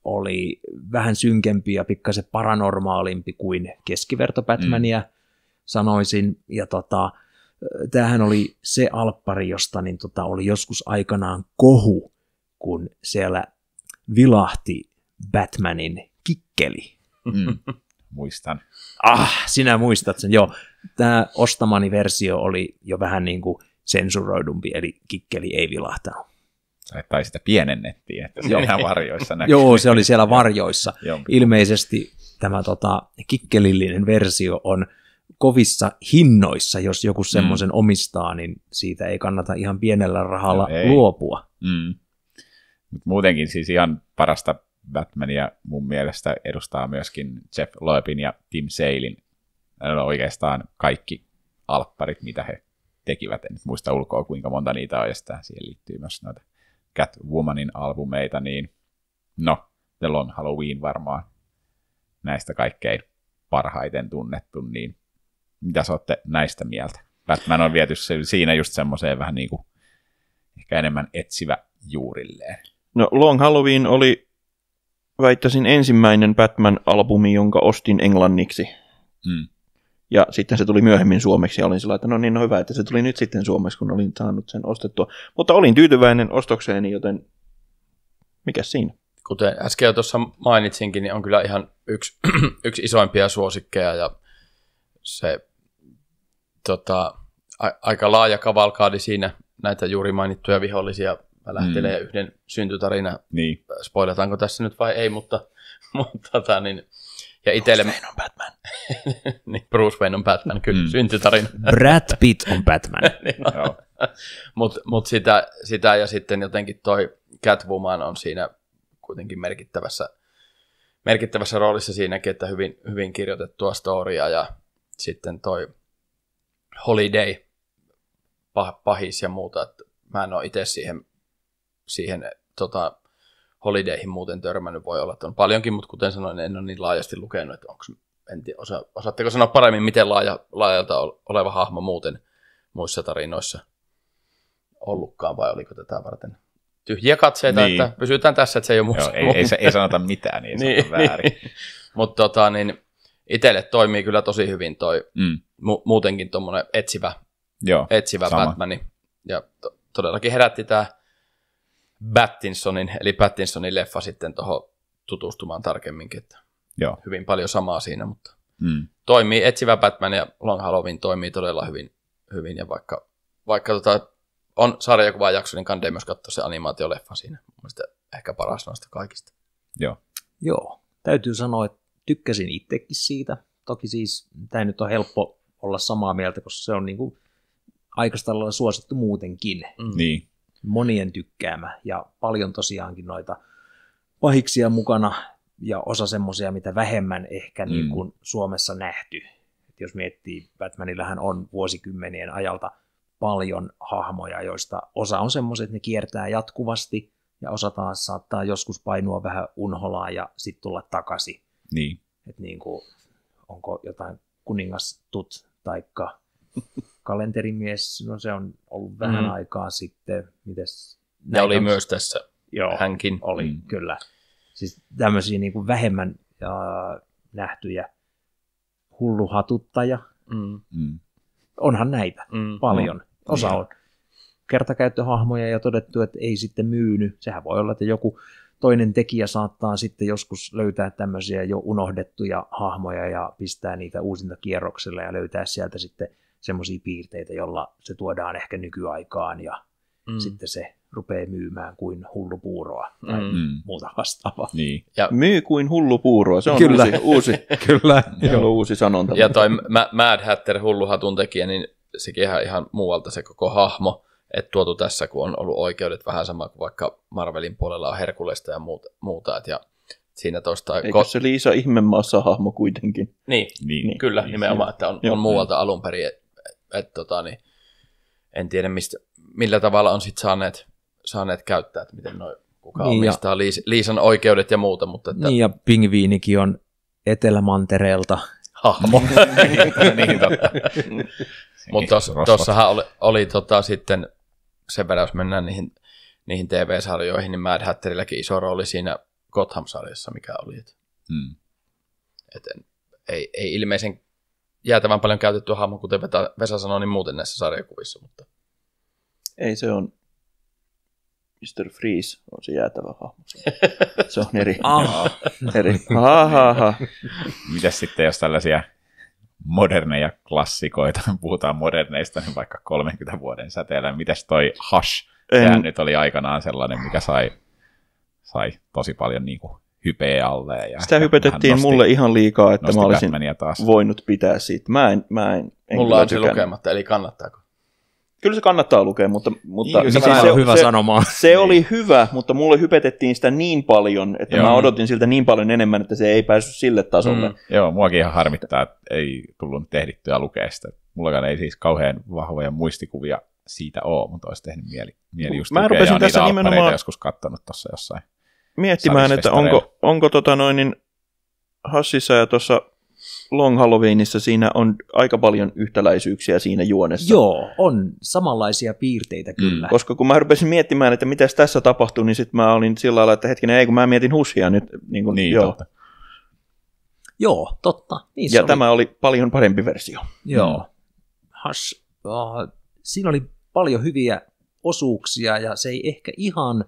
oli vähän synkempi ja pikkasen paranormaalimpi kuin keskiverto Batmania, sanoisin. Ja tämähän oli se alppari, josta niin oli joskus aikanaan kohu, kun siellä vilahti Batmanin kikkeli. Muistan. Sinä muistat sen. Joo, tämä ostamani versio oli jo vähän niin kuin sensuroidumpi, eli kikkeli ei vilahtanut. Tai sitä pienennettiin, että se on ihan varjoissa näkyy. Joo, se oli siellä varjoissa. Ilmeisesti tämä kikkelillinen versio on kovissa hinnoissa, jos joku semmoisen omistaa, niin siitä ei kannata ihan pienellä rahalla luopua. Mut muutenkin siis ihan parasta Batmania mun mielestä edustaa myöskin Jeff Loebin ja Tim Salein oikeastaan kaikki alpparit, mitä he tekivät. En nyt muista ulkoa, kuinka monta niitä on, ja sitä siihen liittyy myös noita Catwomanin albumeita, niin The Long Halloween varmaan näistä kaikkein parhaiten tunnettu, niin mitä sä ootte näistä mieltä? Batman on viety siinä just semmoiseen vähän niin kuin ehkä enemmän etsivä juurilleen. No Long Halloween oli, väittäisin, ensimmäinen Batman-albumi, jonka ostin englanniksi. Ja sitten se tuli myöhemmin suomeksi ja olin sillä, että no hyvä, että se tuli nyt sitten suomeksi, kun olin saanut sen ostettua. Mutta olin tyytyväinen ostokseeni, joten mikäs siinä? Kuten äsken jo tuossa mainitsinkin, niin on kyllä ihan yksi isoimpia suosikkeja ja se aika laaja kavalkaadi siinä näitä juuri mainittuja vihollisia lähtelee yhden syntytarina. Niin. Spoilataanko tässä nyt vai ei, mutta niin, ja itselle... Bruce Wayne on Batman. Niin, Bruce Wayne on Batman, kyllä, syntytarina. Brad Pitt on Batman. Mutta sitä ja sitten jotenkin toi Catwoman on siinä kuitenkin merkittävässä roolissa siinäkin, että hyvin kirjoitettua storya ja sitten toi Holiday pahis ja muuta, että mä en ole itse siihen Holidayhin muuten törmännyt, voi olla, että on paljonkin, mutta kuten sanoin, en ole niin laajasti lukenut, että osaatteko sanoa paremmin, miten laajalta oleva hahmo muuten muissa tarinoissa ollutkaan, vai oliko tätä varten tyhjiä katseita, niin. Että pysytään tässä, että se ei ole muussa. Ei sanota mitään, niin ei sanota väärin. Mutta itselle toimii kyllä tosi hyvin toi muutenkin tuommoinen etsivä Batmani. Ja todellakin herätti tämä Pattinsonin leffa sitten tuohon tutustumaan tarkemminkin, että hyvin paljon samaa siinä, mutta toimii etsivä Batman ja Long Halloween toimii todella hyvin ja vaikka on sarjakuvajakso, niin kannattaa myös katsoa se animaatioleffa siinä. Mielestäni ehkä paras noista kaikista. Joo, täytyy sanoa, että tykkäsin itsekin siitä. Toki siis tämä nyt on helppo olla samaa mieltä, koska se on niinku aikastalla suosittu muutenkin. Niin. Monien tykkäämä ja paljon tosiaankin noita pahiksia mukana ja osa semmoisia, mitä vähemmän ehkä niin kuin Suomessa nähty. Et jos miettii, Batmanillähän on vuosikymmenien ajalta paljon hahmoja, joista osa on semmoiset, että ne kiertää jatkuvasti ja osa taas saattaa joskus painua vähän unholaa ja sitten tulla takaisin. Niin. Että niin kuin, onko jotain kuningastut taikka kalenterimies, no se on ollut vähän aikaa sitten. Mites? Ja oli myös tässä hänkin. Oli, kyllä. Siis tämmöisiä niin kuin vähemmän nähtyjä hulluhatuttaja. Onhan näitä paljon. Osa on kertakäyttöhahmoja ja todettu, että ei sitten myynyt. Sehän voi olla, että joku toinen tekijä saattaa sitten joskus löytää tämmöisiä jo unohdettuja hahmoja ja pistää niitä uusintakierrokselle ja löytää sieltä sitten semmoisia piirteitä, jolla se tuodaan ehkä nykyaikaan ja sitten se rupeaa myymään kuin hullupuuroa tai muuta vastaavaa. Niin. Ja myy kuin hullupuuroa, se on uusi, kyllä. uusi sanonta. Ja toi Mad Hatter hulluhatun tekijä, niin sekin ihan muualta se koko hahmo, että tuotu tässä, kun on ollut oikeudet vähän sama kuin vaikka Marvelin puolella on Herkulesta ja muuta. Ja siinä toista... Eikö se Liisa Ihmemaassa hahmo kuitenkin? Niin. Kyllä, nimenomaan, että on muualta alun perin. Niin, en tiedä, millä tavalla on sitten saaneet käyttää, että miten kuka omistaa Liisan oikeudet ja muuta. Mutta että... Niin, ja pingviinikin on Etelämantereelta hahmo. Niin, totta. Mutta tuossahan oli sitten, sen verran jos mennään niihin TV-sarjoihin, niin Mad Hatterilläkin iso rooli siinä Gotham-sarjassa, mikä oli. Ei ilmeisen jäätävän paljon käytettyä hahmo, kuten Vesa sanoi, niin muuten näissä sarjakuvissa. Mutta... Ei, se on Mr. Freeze, on se jäätävä hahmo. Se on eri. eri. Mitäs sitten, jos tällaisia moderneja klassikoita, puhutaan moderneista, niin vaikka 30 vuoden säteellä, mitäs toi Hush? Sehän nyt oli aikanaan sellainen, mikä sai tosi paljon niinku hypeä alle. Ja sitä hypetettiin mulle ihan liikaa, että mä olisin voinut pitää siitä. Mä en mulla on se lukematta, eli kannattaako? Kyllä se kannattaa lukea, mutta niin, se on hyvä sanomaan. Se oli hyvä, mutta mulle hypetettiin sitä niin paljon, että mä odotin siltä niin paljon enemmän, että se ei päässyt sille tasolle. Joo, muakin ihan harmittaa, että ei tullut tehdittyä lukea sitä. Mullakaan ei siis kauhean vahvoja muistikuvia siitä ole, mutta olisi tehnyt mieli just mä rupesin tässä nimenomaan joskus katsonut tuossa jossain miettimään, että onko Hushissa ja tuossa Long Halloweenissa siinä on aika paljon yhtäläisyyksiä siinä juonessa. Joo, on samanlaisia piirteitä kyllä. Koska kun mä rupesin miettimään, että mitäs tässä tapahtui, niin sitten mä olin sillä lailla, että hetkinen, kun mä mietin Hushia nyt. Totta. Joo, totta. Niin ja tämä oli paljon parempi versio. Joo. Hush, siinä oli paljon hyviä osuuksia ja se ei ehkä ihan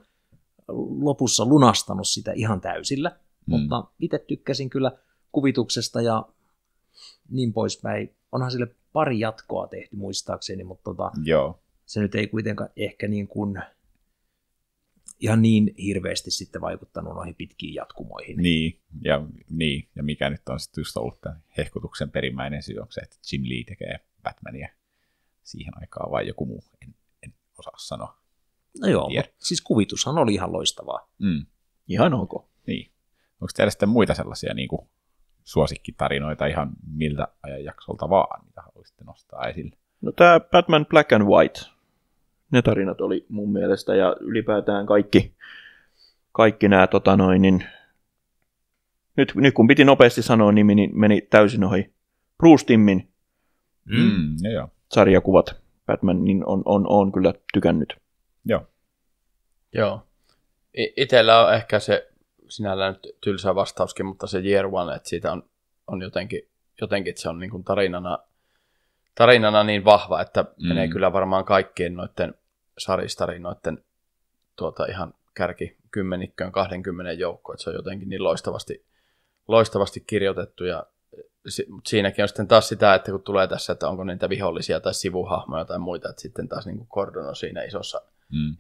lopussa lunastanut sitä ihan täysillä, mutta itse tykkäsin kyllä kuvituksesta ja niin poispäin. Onhan sille pari jatkoa tehty muistaakseni, mutta se nyt ei kuitenkaan ehkä niin kuin ihan niin hirveästi sitten vaikuttanut noihin pitkiin jatkumoihin. Niin, ja mikä nyt on sitten just ollut tämän hehkutuksen perimmäinen syy, on se, että Jim Lee tekee Batmania siihen aikaan vai joku muu, en osaa sanoa. No joo, mutta siis kuvitushan oli ihan loistavaa. Ihan ok. Niin. Onko teillä sitten muita sellaisia niin kuin suosikkitarinoita ihan miltä ajanjaksolta vaan, mitä haluaisitte nostaa esille? No tämä Batman Black and White, ne tarinat oli mun mielestä, ja ylipäätään kaikki nämä nyt kun piti nopeasti sanoa nimi, niin meni täysin ohi. Bruce Timmin sarjakuvat Batman, niin on kyllä tykännyt. Joo. Itsellä on ehkä se sinällään nyt tylsä vastauskin, mutta se Year One, että siitä on jotenkin että se on niin kuin tarinana niin vahva, että menee kyllä varmaan kaikkien noiden saristarinoiden ihan kärki 20 joukkoon, että se on jotenkin niin loistavasti kirjoitettu, ja siinäkin on sitten taas sitä, että kun tulee tässä, että onko niitä vihollisia tai sivuhahmoja tai muita, että sitten taas niin kuin Gordon on siinä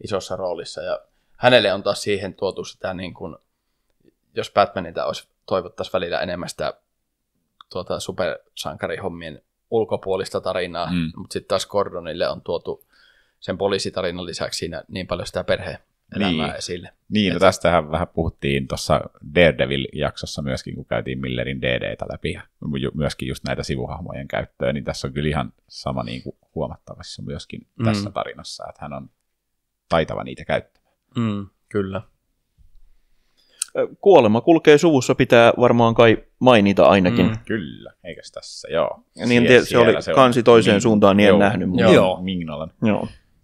isossa roolissa, ja hänelle on taas siihen tuotu sitä, niin kuin, jos Batmanilta olisi toivottaisiin välillä enemmän sitä supersankarihommien ulkopuolista tarinaa, mutta sitten taas Gordonille on tuotu sen poliisitarinan lisäksi siinä niin paljon sitä perhe-elämää esille. Niin, no tästähän vähän puhuttiin tuossa Daredevil-jaksossa myöskin, kun käytiin Millerin DD:tä läpi, ja myöskin just näitä sivuhahmojen käyttöä, niin tässä on kyllä ihan sama niin kuin huomattavassa myöskin tässä tarinassa, että hän on taitava niitä käyttämään. Kyllä. Kuolema kulkee suvussa, pitää varmaan kai mainita ainakin. Kyllä, eikös tässä, joo. Niin se oli kansi toiseen suuntaan, niin en nähnyt. Joo, Mignolan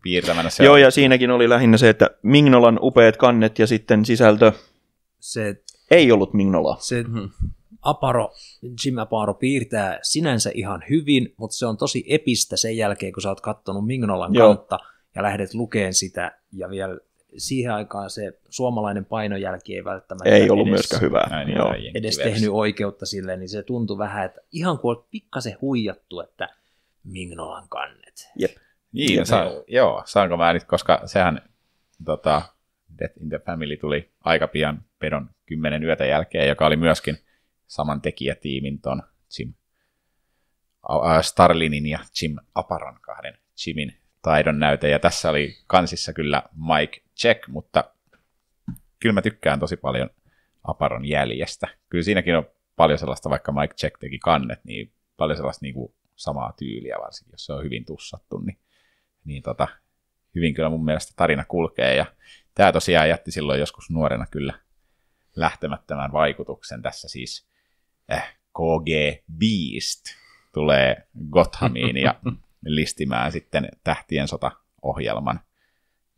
piirtämänä. Joo, ja siinäkin oli lähinnä se, että Mignolan upeat kannet ja sitten sisältö ei ollut Mignolaa. Se Jim Aparo piirtää sinänsä ihan hyvin, mutta se on tosi epistä sen jälkeen, kun sä oot kattonut Mignolan kantta ja lähdet lukeen sitä, ja vielä siihen aikaan se suomalainen painojälki ei välttämättä ei ollut myöskään hyvää. Edes tehnyt oikeutta sille, niin se tuntui vähän, että ihan kuin olet pikkasen huijattu, että Mignolan kannet. Jep. Niin, saanko mä nyt, koska sehän Death in the Family tuli aika pian Pedon 10 yötä jälkeen, joka oli myöskin saman tekijätiimin ton Jim Starlinin ja Jim Aparon kahden Jimin taidon näyte, ja tässä oli kansissa kyllä Mike Check, mutta kyllä mä tykkään tosi paljon Aparon jäljestä. Kyllä siinäkin on paljon sellaista, vaikka Mike Check teki kannet, niin paljon sellaista niin kuin samaa tyyliä, varsinkin jos se on hyvin tussattu, niin hyvin kyllä mun mielestä tarina kulkee, ja tämä tosiaan jätti silloin joskus nuorena kyllä lähtemättömän vaikutuksen tässä siis KG Beast tulee Gothamiin ja listimään sitten Tähtien sota-ohjelman.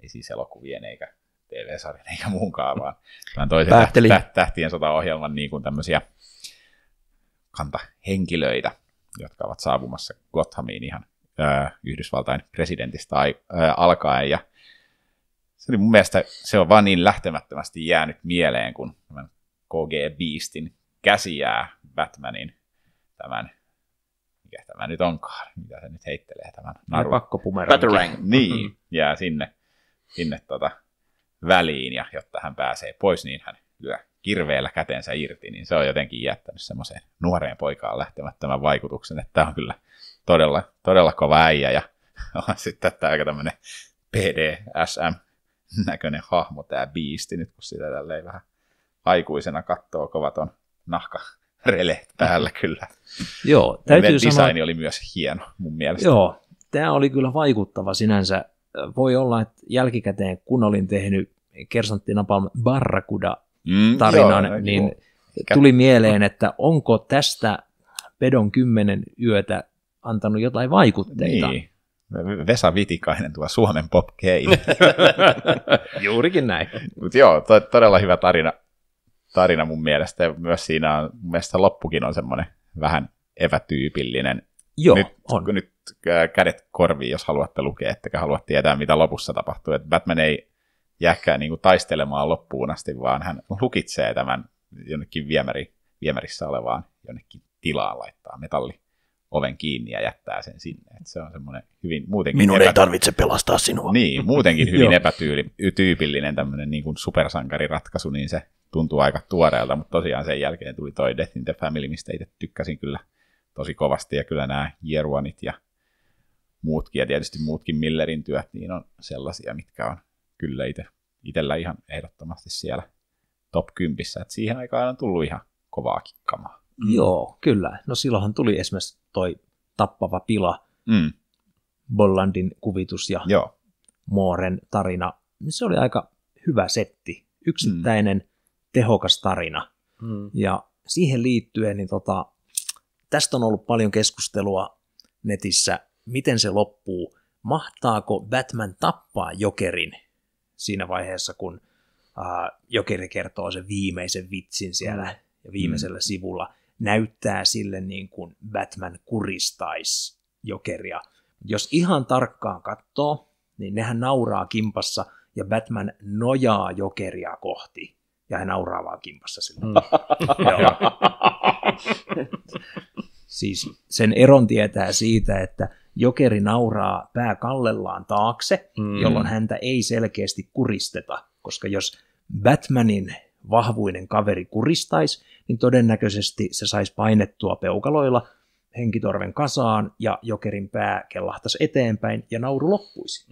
Ei siis elokuvien eikä TV-sarjan eikä muunkaan, vaan tämän toisen Tähtien sota-ohjelman niin kuin tämmöisiä kantahenkilöitä, jotka ovat saapumassa Gothamiin ihan Yhdysvaltain presidentistä alkaen. Ja se oli mun mielestä, se on vaan niin lähtemättömästi jäänyt mieleen, kun tämän KG Beastin käsi jää Batmanin tämän, mikä tämä nyt onkaan, mitä se nyt heittelee tämän narun. Pakkopumerangi. Niin, jää sinne väliin, ja jotta hän pääsee pois, niin hän lyö kirveellä käteensä irti, niin se on jotenkin jättänyt semmoiseen nuoreen poikaan lähtemättömän vaikutuksen, että tämä on kyllä todella kova äijä, ja on sitten tämä aika tämmöinen PDSM-näköinen hahmo, tämä Beasti, nyt kun sitä tälleen vähän aikuisena katsoo, kovat on nahkareleet päällä kyllä. Joo, täytyy design oli myös hieno mun mielestä. Joo, tämä oli kyllä vaikuttava sinänsä. Voi olla, että jälkikäteen, kun olin tehnyt Kersantti Napalm Barracuda-tarinan, niin tuli mieleen, että onko tästä Pedon 10 yötä antanut jotain vaikutteita. Niin. Vesa Vitikainen, tuo Suomen Bob Kane. Juurikin näin. Mutta joo, todella hyvä tarina mun mielestä. Ja myös siinä on, mun mielestä loppukin on semmoinen vähän epätyypillinen. Joo, nyt kädet korviin, jos haluatte lukea, ettekä halua tietää, mitä lopussa tapahtuu. Et Batman ei jääkään niinku taistelemaan loppuun asti, vaan hän lukitsee tämän jonnekin viemärissä olevaan jonnekin tilaan, laittaa metallioven kiinni ja jättää sen sinne. Et se on semmoinen hyvin muutenkin... Minun ei tarvitse pelastaa sinua. Niin, muutenkin hyvin epätyypillinen tämmöinen niin kuin supersankariratkaisu, niin se tuntuu aika tuoreelta, mutta tosiaan sen jälkeen tuli toi Death in the Family, mistä itse tykkäsin kyllä tosi kovasti, ja kyllä nämä Year Oneit ja muutkin, ja tietysti muutkin Millerin työt, niin on sellaisia, mitkä on kyllä itsellä ihan ehdottomasti siellä top 10, että siihen aikaan on tullut ihan kovaa kikkamaa. Joo, kyllä. No silloinhan tuli esimerkiksi toi Tappava pila, Bollandin kuvitus ja Mooren tarina. Se oli aika hyvä setti, yksittäinen tehokas tarina. Ja siihen liittyen, niin tästä on ollut paljon keskustelua netissä, miten se loppuu. Mahtaako Batman tappaa Jokerin siinä vaiheessa, kun Jokeri kertoo sen viimeisen vitsin siellä ja viimeisellä sivulla, näyttää sille niin kuin Batman kuristaisi Jokeria. Jos ihan tarkkaan katsoo, niin nehän nauraa kimpassa ja Batman nojaa Jokeria kohti. Ja hän nauraa vaan kimpassa sille. Siis sen eron tietää siitä, että Jokeri nauraa pää kallellaan taakse, jolloin häntä ei selkeästi kuristeta. Koska jos Batmanin vahvuinen kaveri kuristaisi, niin todennäköisesti se saisi painettua peukaloilla henkitorven kasaan ja Jokerin pää kellahtaisi eteenpäin ja nauru loppuisi.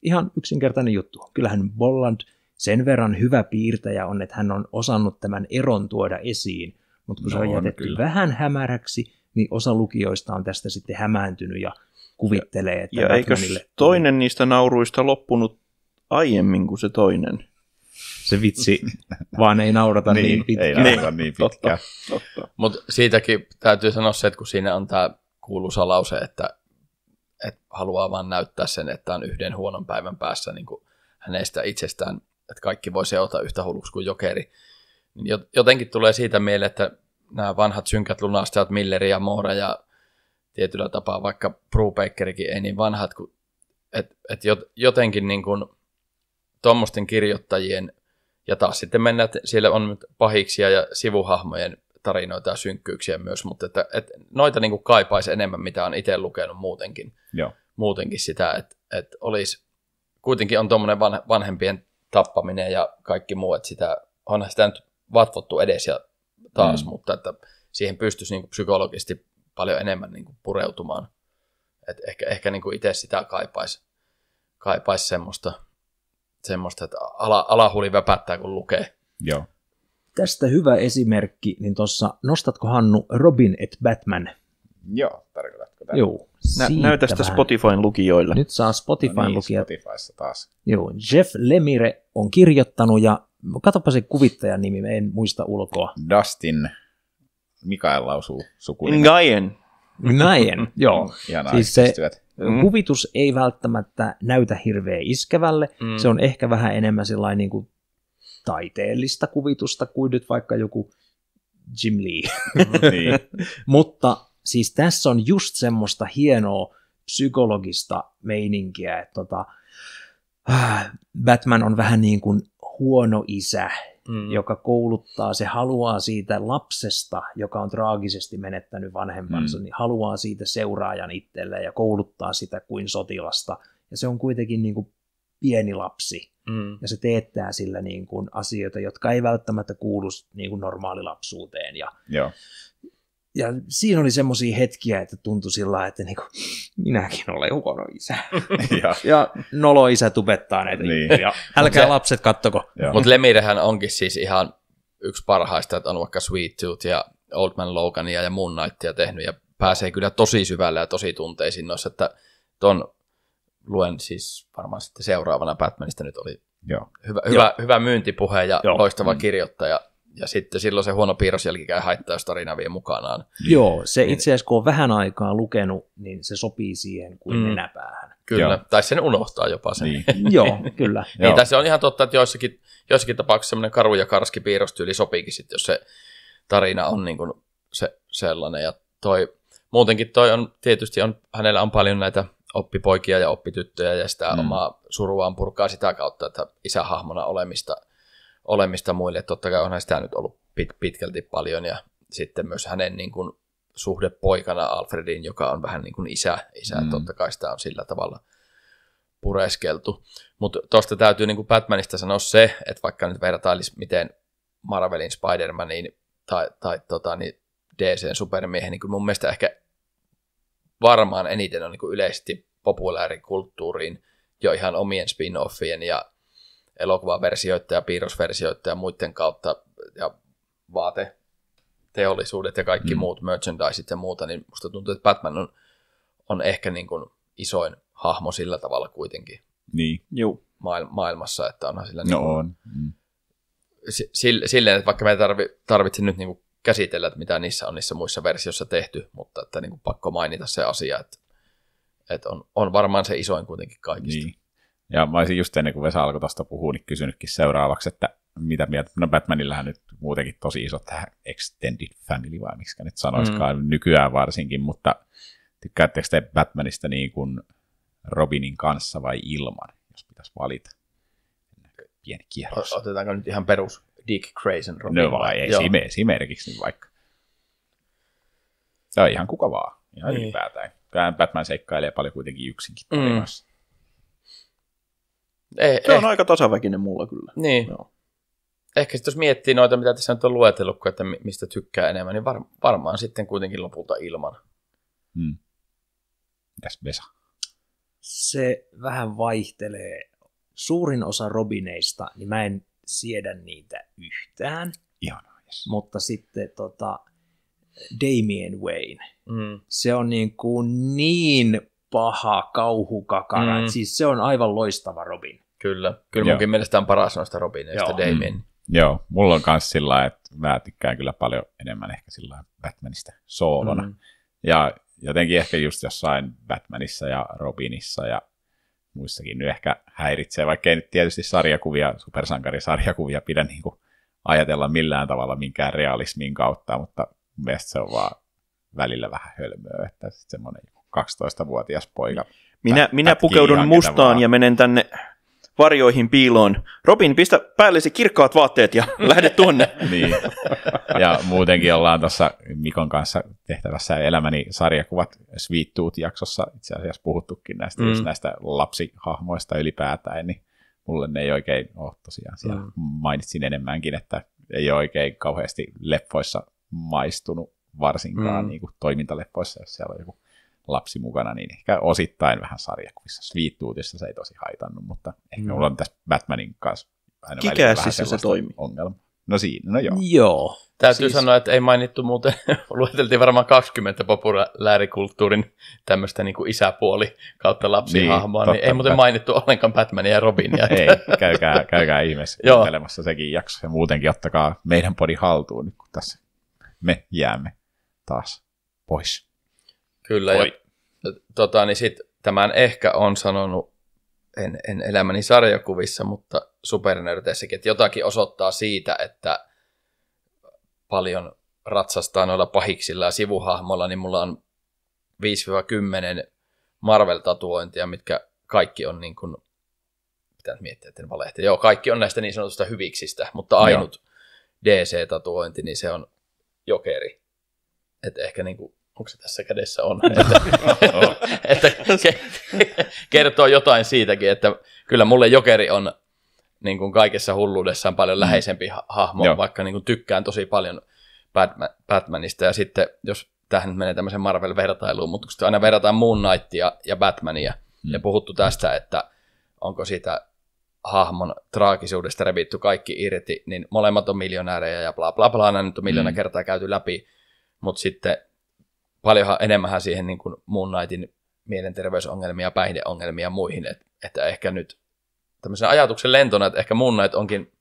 Ihan yksinkertainen juttu. Kyllähän Bolland sen verran hyvä piirtäjä on, että hän on osannut tämän eron tuoda esiin, mutta kun se on jätetty vähän hämäräksi, niin osa lukijoista on tästä sitten hämääntynyt ja kuvittelee, että ja Batmanille... Eikö toinen niistä nauruista loppunut aiemmin kuin se toinen? Se vitsi vaan ei naurata niin pitkään. Ei naurata niin pitkään. Totta. Mutta siitäkin täytyy sanoa se, että kun siinä on tämä kuuluisa lause, että haluaa vaan näyttää sen, että on yhden huonon päivän päässä niin kuin hänestä itsestään, että kaikki voi seota yhtä hulluksi kuin Jokeri. Jotenkin tulee siitä mieleen, että nämä vanhat synkät lunastajat, Milleri ja Moore ja tietyllä tapaa vaikka Brubakerikin ei niin vanhat, että jotenkin niin kuin tuommoisten kirjoittajien, ja taas sitten mennään, siellä on pahiksia ja sivuhahmojen tarinoita ja synkkyyksiä myös, mutta että noita niin kuin kaipaisi enemmän, mitä on itse lukenut muutenkin. Joo. Muutenkin sitä, että olisi, kuitenkin on tuommoinen vanhempien tappaminen ja kaikki muu, että onhan sitä nyt vatvottu edes ja taas, mutta että siihen pystyisi niin kuin psykologisesti paljon enemmän niin kuin pureutumaan. Et ehkä niin kuin itse sitä kaipaisi semmoista, että alahuuli väpättää, kun lukee. Joo. Tästä hyvä esimerkki, niin tuossa, nostatko Hannu Robin et Batman? Joo, tarkoitatko tämä? Joo. Näytä sitä Spotifyn lukijoille. Nyt saa Spotifyn lukijat. Spotifyssa taas. Joo, Jeff Lemire on kirjoittanut, ja katsopa se kuvittajan nimi, en muista ulkoa. Dustin Mikael lausuu sukunimen. Ngaien. Joo. Ihanaa Siis se yhteistyötä. kuvitus ei välttämättä näytä hirveän iskevälle. Se on ehkä vähän enemmän sellainen niin kuin taiteellista kuvitusta kuin nyt vaikka joku Jim Lee. Niin. Mutta siis tässä on just semmoista hienoa psykologista meininkiä, että Batman on vähän niin kuin huono isä, joka kouluttaa, se haluaa siitä lapsesta, joka on traagisesti menettänyt vanhempansa, niin haluaa siitä seuraajan itselleen ja kouluttaa sitä kuin sotilasta. Ja se on kuitenkin niin kuin pieni lapsi. Ja se teettää sillä niin kuin asioita, jotka ei välttämättä kuulu niin kuin normaalilapsuuteen. Joo. Ja siinä oli semmoisia hetkiä, että tuntui sillä että niin kuin, minäkin olen huono isä. Ja nolo isä tubettaa näitä juttuja. Älkää lapset kattoko. Mutta Lemirehän onkin siis ihan yksi parhaista, että on vaikka Sweet Tooth ja Old Man Logania ja Moon Knightia tehnyt ja pääsee kyllä tosi syvälle ja tosi tunteisiin noissa, että ton luen siis varmaan sitten seuraavana Batmanista nyt oli hyvä myyntipuhe ja loistava kirjoittaja. Ja sitten silloin se huono piirrosjälkikään haittaa, jos tarina vie mukanaan. Joo, se itse asiassa kun on vähän aikaa lukenut, niin se sopii siihen kuin nenäpäähän. Kyllä, tai sen unohtaa jopa sen. Niin. Joo, kyllä. Niin, tai se on ihan totta, että joissakin tapauksissa semmoinen karu ja karski piirrostyyli sopiikin sitten, jos se tarina on niin kuin sellainen. Ja muutenkin on tietysti, hänellä on paljon näitä oppipoikia ja oppityttöjä ja sitä omaa suruaan purkaa sitä kautta, että isähahmona olemista muille. Totta kai onhan sitä nyt ollut pitkälti paljon ja sitten myös hänen niin kuin suhde poikana Alfredin, joka on vähän niin kuin isä. Totta kai sitä on sillä tavalla pureskeltu. Mutta tuosta täytyy niin kuin Batmanista sanoa se, että vaikka nyt vertailisi miten Marvelin Spider-Maniin tai niin DCn Supermiehen, niin mun mielestä ehkä varmaan eniten on niin kuin yleisesti populaarikulttuuriin jo ihan omien spin-offien ja elokuvaversioita ja piirrosversioita ja muiden kautta ja vaateteollisuudet ja kaikki muut merchandiseit ja muuta, niin musta tuntuu, että Batman on ehkä niin kuin isoin hahmo sillä tavalla kuitenkin maailmassa, että onhan sillä niin kuin, silleen, että vaikka me ei tarvitse nyt niin kuin käsitellä, että mitä niissä on niissä muissa versioissa tehty, mutta että niin kuin pakko mainita se asia, että on varmaan se isoin kuitenkin kaikista. Niin. Ja mä olisin just ennen kuin Vesa alkoi tuosta puhua, niin kysynytkin seuraavaksi, että mitä mieltä, no Batmanillähän nyt muutenkin tosi iso tähän extended family, vai miksi nyt sanoisikaan nykyään varsinkin, mutta tykkäättekö te Batmanista niin kuin Robinin kanssa vai ilman, jos pitäisi valita? Pieni kierros. Otetaanko nyt ihan perus Dick Grayson Robin? No vai esimerkiksi nyt vaikka. Se on ihan kuka vaan, ihan ylipäätään. Batman seikkailee paljon kuitenkin yksinkin tarinassa. Se on aika tasaväkinen mulla kyllä. Niin. Joo. Ehkä sitten jos miettii noita, mitä tässä nyt on luetellut, että mistä tykkää enemmän, niin varmaan sitten kuitenkin lopulta ilman. Mitäs Vesa? Se vähän vaihtelee. Suurin osa Robineista, niin mä en siedä niitä yhtään. Ihanaa, yes. Mutta sitten Damian Wayne, se on niin paha kauhukakara. Siis se on aivan loistava Robin. Kyllä munkin mielestä on paras noista Robineista Damien. Joo, mulla on myös sillä lailla, että mä tykkään kyllä paljon enemmän ehkä sillä lailla Batmanista soolona. Ja jotenkin ehkä just jossain Batmanissa ja Robinissa ja muissakin nyt ehkä häiritsee, vaikka ei nyt tietysti supersankarisarjakuvia pidä niin kuin ajatella millään tavalla minkään realismin kautta, mutta mun mielestä se on vaan välillä vähän hölmöä, että semmoinen 12-vuotias poika. Minä pukeudun mustaan ja menen tänne varjoihin piiloon. Robin, pistä päällesi kirkkaat vaatteet ja lähde tuonne. Niin. Ja muutenkin ollaan tuossa Mikon kanssa tehtävässä Elämäni sarjakuvat Sweet Tooth-jaksossa itse asiassa puhuttukin näistä lapsihahmoista ylipäätään, niin mulle ne ei oikein ole tosiaan. Siellä mainitsin enemmänkin, että ei ole oikein kauheasti leffoissa maistunut, varsinkaan niin kuin toimintaleffoissa, jos siellä on joku lapsi mukana, niin ehkä osittain vähän sarjakuvissa. Sweet Toothissa se ei tosi haitannut, mutta ehkä mulla on tässä Batmanin kanssa aina välillä vähän sellaista ongelma. No siinä, no joo. Täytyy sanoa, että ei mainittu muuten, lueteltiin varmaan 20 populaarikulttuurin tämmöistä niin kuin isäpuoli kautta lapsihahmoa, niin ei muuten mainittu ollenkaan Batmania ja Robinia. Ei, käykää ihmeessä kuuntelemassa sekin jakso, ja muutenkin ottakaa meidän podin haltuun nyt, kun tässä me jäämme taas pois. Kyllä, ja niin sit tämän ehkä on sanonut, en elämäni sarjakuvissa, mutta supernörteissäkin, että jotakin osoittaa siitä, että paljon ratsastaa noilla pahiksilla ja sivuhahmoilla, niin mulla on 5-10 Marvel-tatuointia, mitkä kaikki on niin kuin, pitää miettiä, että en valehtia. Joo, kaikki on näistä niin sanotusta hyviksistä, mutta ainut DC-tatuointi, niin se on Jokeri. Että ehkä niin kuin, onko se tässä kädessä on? että kertoo jotain siitäkin, että kyllä mulle Jokeri on niin kuin kaikessa hulluudessaan paljon läheisempi hahmo, vaikka niin kuin tykkään tosi paljon Batmanista. Ja sitten, jos tähän menee tämmöisen Marvel-vertailuun, mutta kun aina verrataan Moon Knightia ja Batmania, ja puhuttu tästä, että onko siitä hahmon traagisuudesta revitty kaikki irti, niin molemmat on miljonäärejä ja bla bla bla, aina nyt on miljoona kertaa käyty läpi, mutta sitten paljonhan enemmän siihen niin kuin Moon Knightin mielenterveysongelmia, päihdeongelmia ja muihin, että ehkä nyt tämmöisen ajatuksen lentona, että ehkä Moon Knight onkin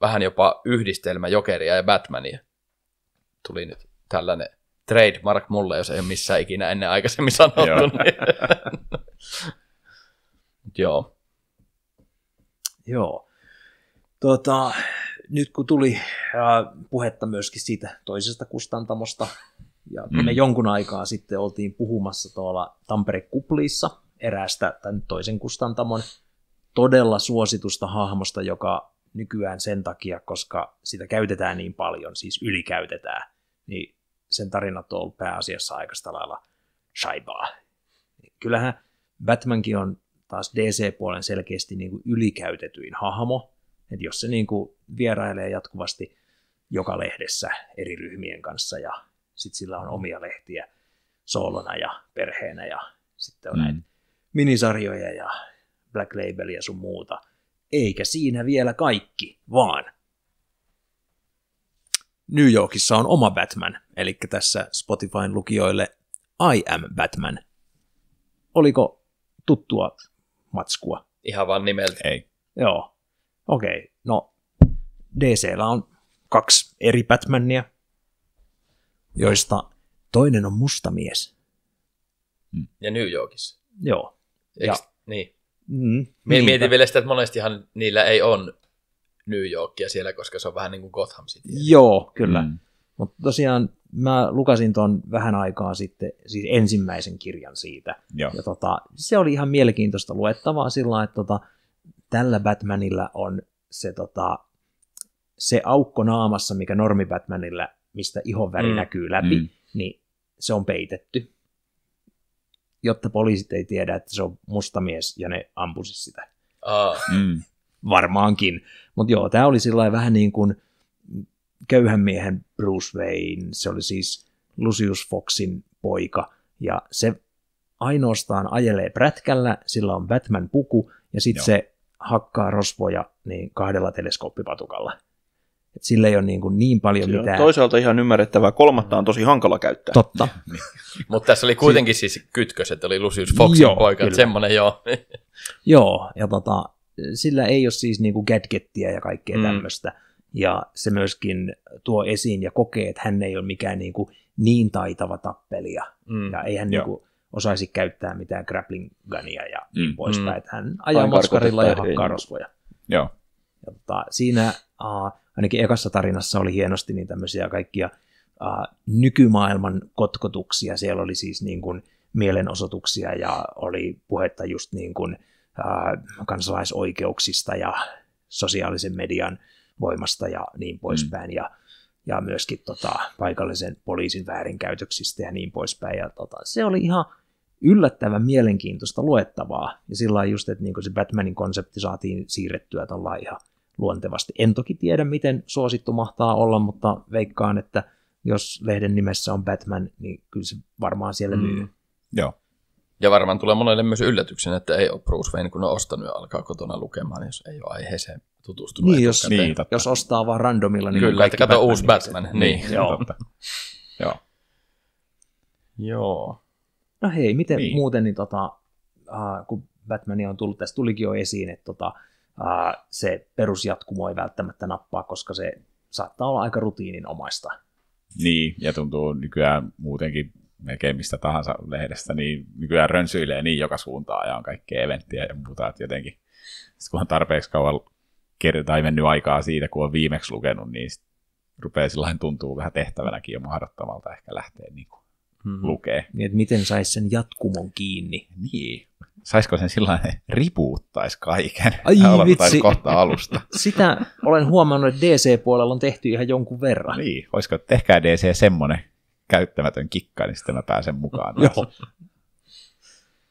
vähän jopa yhdistelmä Jokeria ja Batmania. Tuli nyt tällainen trademark mulle, jos ei ole missään ikinä ennen aikaisemmin sanottu. Joo. Joo. Nyt kun tuli puhetta myöskin siitä toisesta kustantamosta, ja me jonkun aikaa sitten oltiin puhumassa tuolla Tampere-kupliissa eräästä tämän toisen kustantamon todella suositusta hahmosta, joka nykyään sen takia, koska sitä käytetään niin paljon, siis ylikäytetään, niin sen tarinat on ollut pääasiassa aika lailla shaibaa. Kyllähän Batmankin on taas DC-puolen selkeästi niin kuin ylikäytetyin hahmo, että jos se niin kuin vierailee jatkuvasti joka lehdessä eri ryhmien kanssa ja sitten sillä on omia lehtiä soolona ja perheenä ja sitten on näitä minisarjoja ja Black Labelia sun muuta. Eikä siinä vielä kaikki, vaan New Yorkissa on oma Batman, eli tässä Spotifyn lukijoille I Am Batman. Oliko tuttua matskua? Ihan vaan nimeltä. Ei. Joo, okei. No, DC:llä on 2 eri Batmania, joista toinen on musta mies. Ja New Yorkissa. Joo. Eiks, niin. Niinpä. Mietin vielä sitä, että monestihan niillä ei ole New Yorkia siellä, koska se on vähän niin kuin Gotham City. Joo, kyllä. Mutta tosiaan mä lukasin ton vähän aikaa sitten, siis ensimmäisen kirjan siitä. Joo. Ja se oli ihan mielenkiintoista luettavaa sillä, että tällä Batmanilla on se aukko naamassa, mikä normi Batmanilla, mistä ihon väri näkyy läpi, niin se on peitetty, jotta poliisit ei tiedä, että se on musta mies ja ne ampuisi sitä. Varmaankin. Mutta joo, tämä oli sillä vähän niin kuin köyhän miehen Bruce Wayne, se oli siis Lucius Foxin poika, ja se ainoastaan ajelee prätkällä, sillä on Batman-puku, ja sitten se hakkaa rosvoja niin 2 teleskooppipatukalla. Et sillä ei ole niin paljon se mitään. Toisaalta ihan ymmärrettävää, 3 on tosi hankala käyttää. Totta. Mutta tässä oli kuitenkin siis kytkös, että oli Lucius Foxin poika, että semmoinen joo. Joo, ja sillä ei ole siis niinku gadgettia ja kaikkea tämmöistä. Ja se myöskin tuo esiin ja kokee, että hän ei ole mikään niin taitava tappelija. Ja ei hän osaisi käyttää mitään grappling gunia ja niin poispäin. Että hän ajaa moskarilla ja hakkaa rosvoja. Joo. Ja siinä ainakin ekassa tarinassa oli hienosti niin tämmöisiä kaikkia nykymaailman kotkotuksia. Siellä oli siis niin kuin mielenosoituksia ja oli puhetta just niin kuin kansalaisoikeuksista ja sosiaalisen median voimasta ja niin poispäin, ja myöskin paikallisen poliisin väärinkäytöksistä ja niin poispäin. Ja se oli ihan yllättävän mielenkiintoista luettavaa, ja sillä lailla just, että niin se Batmanin konsepti saatiin siirrettyä tuolla ihan luontevasti. En toki tiedä, miten suosittu mahtaa olla, mutta veikkaan, että jos lehden nimessä on Batman, niin kyllä se varmaan siellä myy. Joo. Ja varmaan tulee monelle myös yllätyksen, että ei ole Bruce Wayne, kun on ostanut ja alkaa kotona lukemaan, jos ei ole aiheeseen tutustunut. Niin, jos ostaa vaan randomilla, niin kyllä, että kato uusi Batman. Niin. Joo. Joo. No hei, miten muuten, niin kun Batmania on tullut, tässä tulikin jo esiin, että se perusjatkumo ei välttämättä nappaa, koska se saattaa olla aika rutiininomaista. Niin, ja tuntuu nykyään muutenkin melkein mistä tahansa lehdestä, niin nykyään rönsyilee niin joka suuntaan ja on kaikkea eventtiä ja muuta, että jotenkin, kun on tarpeeksi kauan tai mennyt aikaa siitä, kun on viimeksi lukenut, niin rupeaa sillain tuntuu vähän tehtävänäkin jo mahdottomalta ehkä lähteä niin kuin lukee. Niin, että miten saisi sen jatkumon kiinni. Niin. Saisiko sen sillain ripuuttaisi kaiken? Ai vitsi. Kohta alusta. Sitä olen huomannut, että DC-puolella on tehty ihan jonkun verran. Niin, olisiko tehkää DC semmoinen käyttämätön kikka, niin sitten mä pääsen mukaan. Joo.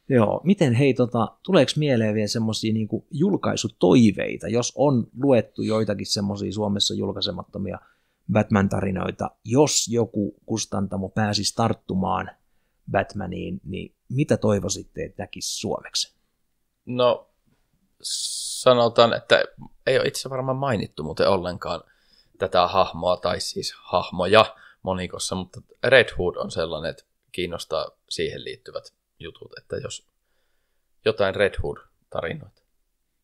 Joo. Miten hei, tuleeko mieleen vielä semmoisia niinku julkaisutoiveita, jos on luettu joitakin semmoisia Suomessa julkaisemattomia Batman-tarinoita, jos joku kustantamo pääsisi tarttumaan Batmaniin, niin mitä toivoisitte, että näkisi suomeksi? No, sanotaan, että ei ole itse varmaan mainittu muuten ollenkaan tätä hahmoa, tai siis hahmoja monikossa, mutta Red Hood on sellainen, että kiinnostaa siihen liittyvät jutut, että jos jotain Red Hood-tarinoita.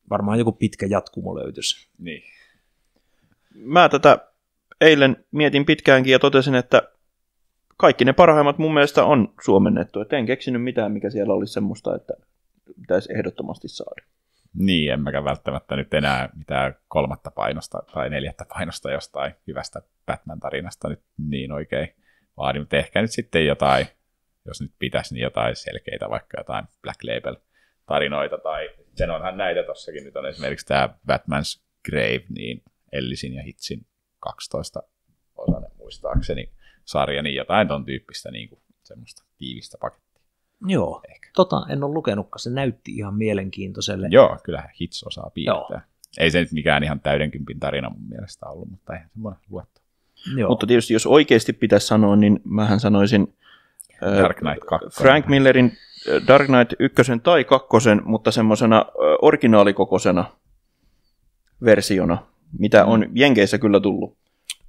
Varmaan joku pitkä jatkumo löytyisi. Niin. Mä tätä eilen mietin pitkäänkin ja totesin, että kaikki ne parhaimmat mun mielestä on suomennettu. Et en keksinyt mitään, mikä siellä olisi semmoista, että pitäisi ehdottomasti saada. Niin, emmekä välttämättä nyt enää mitään 3. painosta tai 4. painosta jostain hyvästä Batman-tarinasta nyt niin oikein vaadi, mutta ehkä nyt sitten jotain, jos nyt pitäisi, niin jotain selkeitä, vaikka jotain Black Label-tarinoita, tai sen onhan näitä tossakin, nyt on esimerkiksi tämä Batman's Grave, niin Ellisin ja Hitsin 12-osainen muistaakseni sarja, niin jotain ton tyyppistä niin kuin semmoista tiivistä pakettia. Joo, ehkä. En ole lukenutkaan, se näytti ihan mielenkiintoiselle. Joo, kyllähän Hits osaa piirtää. Joo. Ei se nyt mikään ihan täydenkympin tarina mun mielestä ollut, mutta eihän semmoinen luettu. Joo. Mutta tietysti jos oikeasti pitäisi sanoa, niin mähän sanoisin Dark Knight 2. Frank Millerin Dark Knight 1 tai 2, mutta semmoisena originaalikokoisena versiona, mitä on Jenkeissä kyllä tullut,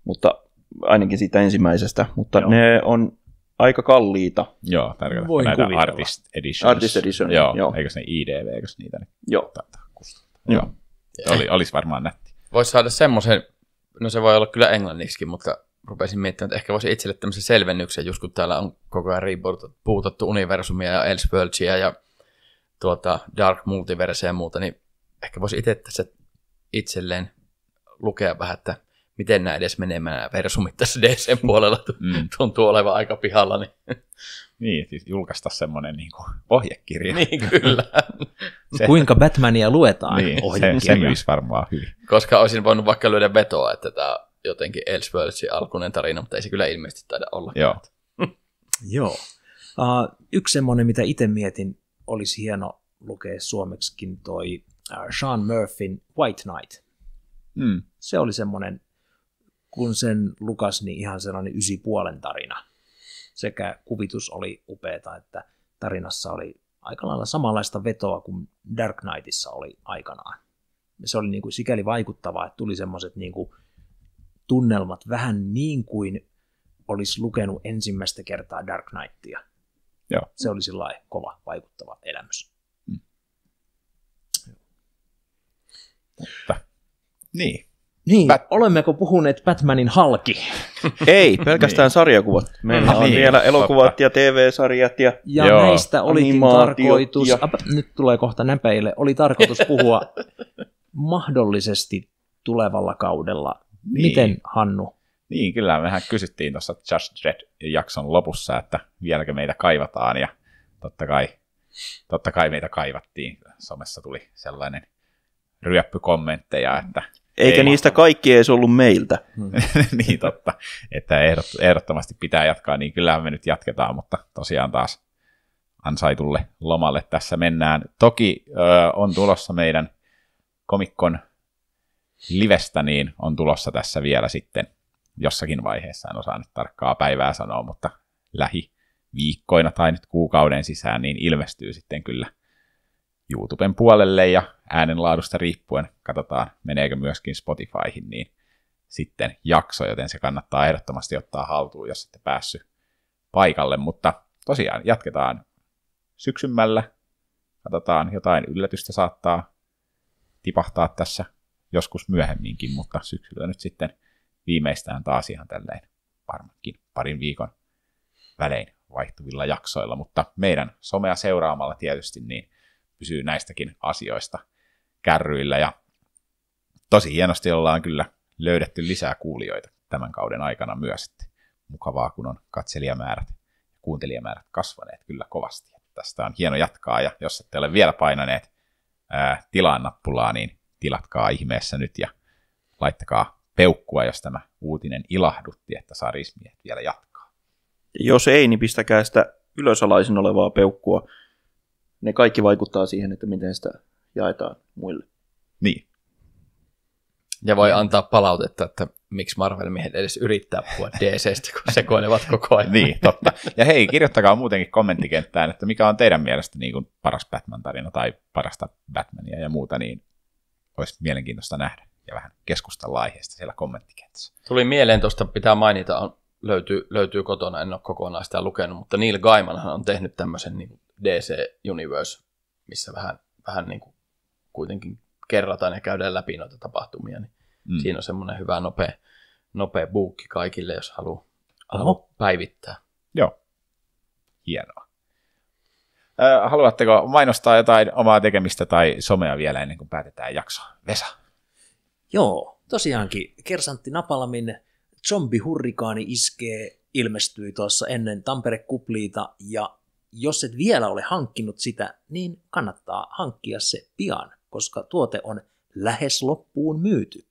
mutta ainakin siitä ensimmäisestä, mutta ne on aika kalliita. Joo, tarkoittaa Voin näitä kuvitella. Artist Editions. Artist Edition, joo. Eikö ne IDV, eikö niitä? Joo. Joo. Olisi varmaan nätti. Voisi saada semmoisen, no se voi olla kyllä englanniksi, mutta rupesin miettimään, että ehkä voisi itselle tämmöisen selvennyksen, just kun täällä on koko ajan puutattu universumia ja Elseworldsia ja Dark Multiverse ja muuta, niin ehkä voisi itse tässä itselleen lukea vähän, että miten nämä edes menemään nämä versumit tässä DC-puolella tuntuu olevan aika pihalla. Niin, siis julkaista semmoinen niin kuin ohjekirja. Niin, kyllä. Kuinka Batmania luetaan niin, ohjekirja. se myisi varmaan hyvin. Koska olisin voinut vaikka lyödä vetoa, että tämä on jotenkin Elseworldsin alkuinen tarina, mutta ei se kyllä ilmeisesti taida olla. Joo. Joo. Yksi semmoinen, mitä itse mietin, olisi hieno lukea suomeksikin toi Sean Murphyn White Knight. Se oli semmoinen, kun sen lukas, niin ihan sellainen 9,5 tarina. Sekä kuvitus oli upeata, että tarinassa oli aika lailla samanlaista vetoa kuin Dark Knightissa oli aikanaan. Se oli niin kuin sikäli vaikuttavaa, että tuli semmoiset niin kuin tunnelmat vähän niin kuin olisi lukenut ensimmäistä kertaa Dark Knightia. Joo. Se oli sillai kova, vaikuttava elämys. Mutta, niin. Niin, olemmeko puhuneet Batmanin halki? Ei, pelkästään sarjakuvat. Meillä on vielä elokuvat ja TV-sarjat. Ja näistä olikin tarkoitus, nyt tulee kohta näpeille, oli tarkoitus puhua mahdollisesti tulevalla kaudella. Niin. Miten, Hannu? Niin, kyllä mehän kysyttiin tuossa Just Dredd-jakson lopussa, että vieläkö meitä kaivataan, ja totta kai meitä kaivattiin. Somessa tuli sellainen ryöppykommentteja, että eikä niistä kaikki edes ollut meiltä. Niin totta, että ehdottomasti pitää jatkaa, niin kyllähän me nyt jatketaan, mutta tosiaan taas ansaitulle lomalle tässä mennään. Toki on tulossa meidän Comic-Con livestä, niin on tulossa tässä vielä sitten jossakin vaiheessa, en osaa nyt tarkkaa päivää sanoa, mutta lähiviikkoina tai nyt kuukauden sisään, niin ilmestyy sitten kyllä YouTuben puolelle ja äänenlaadusta riippuen, katsotaan meneekö myöskin Spotifyhin, niin sitten jakso, joten se kannattaa ehdottomasti ottaa haltuun, jos ette päässyt paikalle, mutta tosiaan jatketaan syksymällä, katsotaan jotain yllätystä saattaa tipahtaa tässä joskus myöhemminkin, mutta syksyllä nyt sitten viimeistään taas ihan tälleen varmaankin parin viikon välein vaihtuvilla jaksoilla, mutta meidän somea seuraamalla tietysti niin pysyy näistäkin asioista kärryillä, ja tosi hienosti ollaan kyllä löydetty lisää kuulijoita tämän kauden aikana myös. Mukavaa, kun on katselijamäärät ja kuuntelijamäärät kasvaneet kyllä kovasti. Tästä on hieno jatkaa, ja jos ette ole vielä painaneet tilaa-nappulaa, niin tilatkaa ihmeessä nyt ja laittakaa peukkua, jos tämä uutinen ilahdutti, että Sarismiehet vielä jatkaa. Jos ei, niin pistäkää sitä ylösalaisin olevaa peukkua. Ne kaikki vaikuttaa siihen, että miten sitä jaetaan muille. Niin. Ja voi antaa palautetta, että miksi Marvel-miehet edes yrittää puhua DC:stä, kun sekoilevat koko ajan. Niin, totta. Ja hei, kirjoittakaa muutenkin kommenttikenttään, että mikä on teidän mielestä niin kuin paras Batman-tarina tai parasta Batmania ja muuta, niin olisi mielenkiintoista nähdä ja vähän keskustella aiheesta siellä kommenttikentässä. Tuli mieleen tuosta, pitää mainita, löytyy kotona, en ole kokonaan sitä lukenut, mutta Neil Gaimanhan on tehnyt tämmöisen niin DC Universe, missä vähän niin kuin kuitenkin kerrataan ja käydään läpi noita tapahtumia, niin siinä on semmoinen hyvä nopea buukki kaikille, jos haluaa päivittää. Joo, hienoa. Haluatteko mainostaa jotain omaa tekemistä tai somea vielä ennen kuin päätetään jaksoa? Vesa? Joo, tosiaankin Kersantti Napalamin zombihurrikaani ilmestyi tuossa ennen Tampere-kupliita, ja jos et vielä ole hankkinut sitä, niin kannattaa hankkia se pian, koska tuote on lähes loppuun myyty.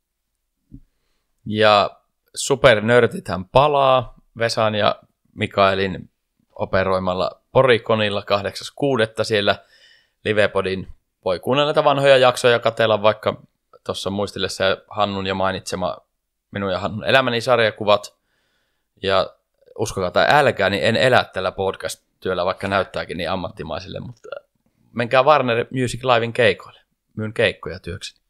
Ja supernörtithän palaa Vesan ja Mikaelin operoimalla Porikonilla 8.6. siellä Livepodin. Voi kuunnella näitä vanhoja jaksoja, katsella vaikka tuossa muistillessa Hannun ja mainitsema minun ja Hannun elämäni sarjakuvat. Ja uskokaa tai älkää, niin en elä tällä podcast-työllä, vaikka näyttääkin niin ammattimaisille, mutta menkää Warner Music Livein keikoille. Myyn keikkoja työkseni.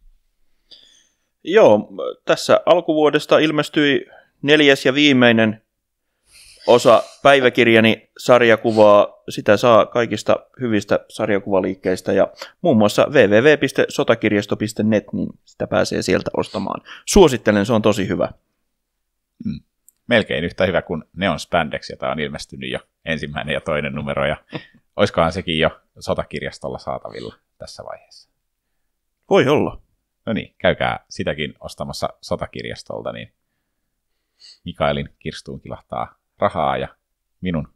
Joo, tässä alkuvuodesta ilmestyi 4. ja viimeinen osa päiväkirjani sarjakuvaa. Sitä saa kaikista hyvistä sarjakuvaliikkeistä ja muun muassa www.sotakirjasto.net, niin sitä pääsee sieltä ostamaan. Suosittelen, se on tosi hyvä. Melkein yhtä hyvä kuin Neon Spandex, jota on ilmestynyt jo 1. ja 2. numero, ja olisikohan sekin jo Sotakirjastolla saatavilla tässä vaiheessa. Voi olla. No niin, käykää sitäkin ostamassa Sotakirjastolta, niin Mikaelin kirstuun kilahtaa rahaa ja minun.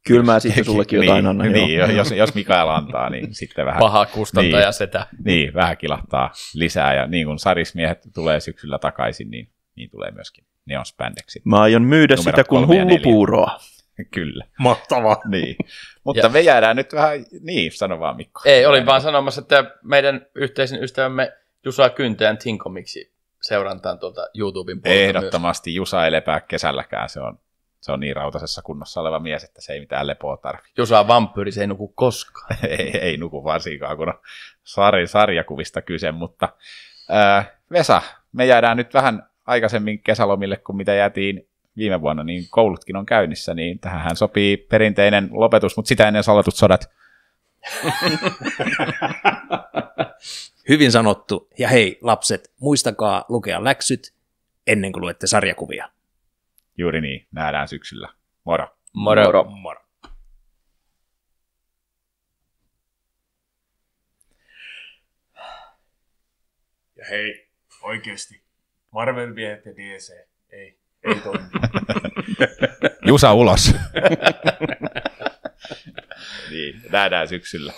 Kyllä mä sitten sullekin jotain annan. Niin, jos Mikael antaa, niin sitten vähän. Paha kustantaja setä. Niin, vähän kilahtaa lisää, ja niin kuin Sarismiehet tulee syksyllä takaisin, niin tulee myöskin Neon Spandexit. Mä aion myydä sitä kuin hullupuuroa. Kyllä. Mahtavaa. Niin. Mutta me jäädään nyt vähän, niin, sano vaan Mikko. Ei, olin vaan sanomassa, että meidän yhteisen ystävämme Jusa Kyntäjän Tinkomiksi seurantaan tuolta YouTuben puolelta. Ehdottomasti myös. Jusa ei lepää kesälläkään, se on niin rautaisessa kunnossa oleva mies, että se ei mitään lepoa tarvitse. Jusa on vampyyri, se ei nuku koskaan. ei nuku varsinkaan, kun on sarjakuvista kyse, mutta Vesa, me jäädään nyt vähän aikaisemmin kesälomille kuin mitä jäätiin viime vuonna, niin koulutkin on käynnissä, niin tähän sopii perinteinen lopetus, mutta sitä ennen salatut sodat. Hyvin sanottu. Ja hei, lapset, muistakaa lukea läksyt ennen kuin luette sarjakuvia. Juuri niin, nähdään syksyllä. Moro. Moro. Moro. Ja hei, oikeesti, Marvel-miehet ja DC, ei toimi. Jusa ulos. Niin, nähdään syksyllä.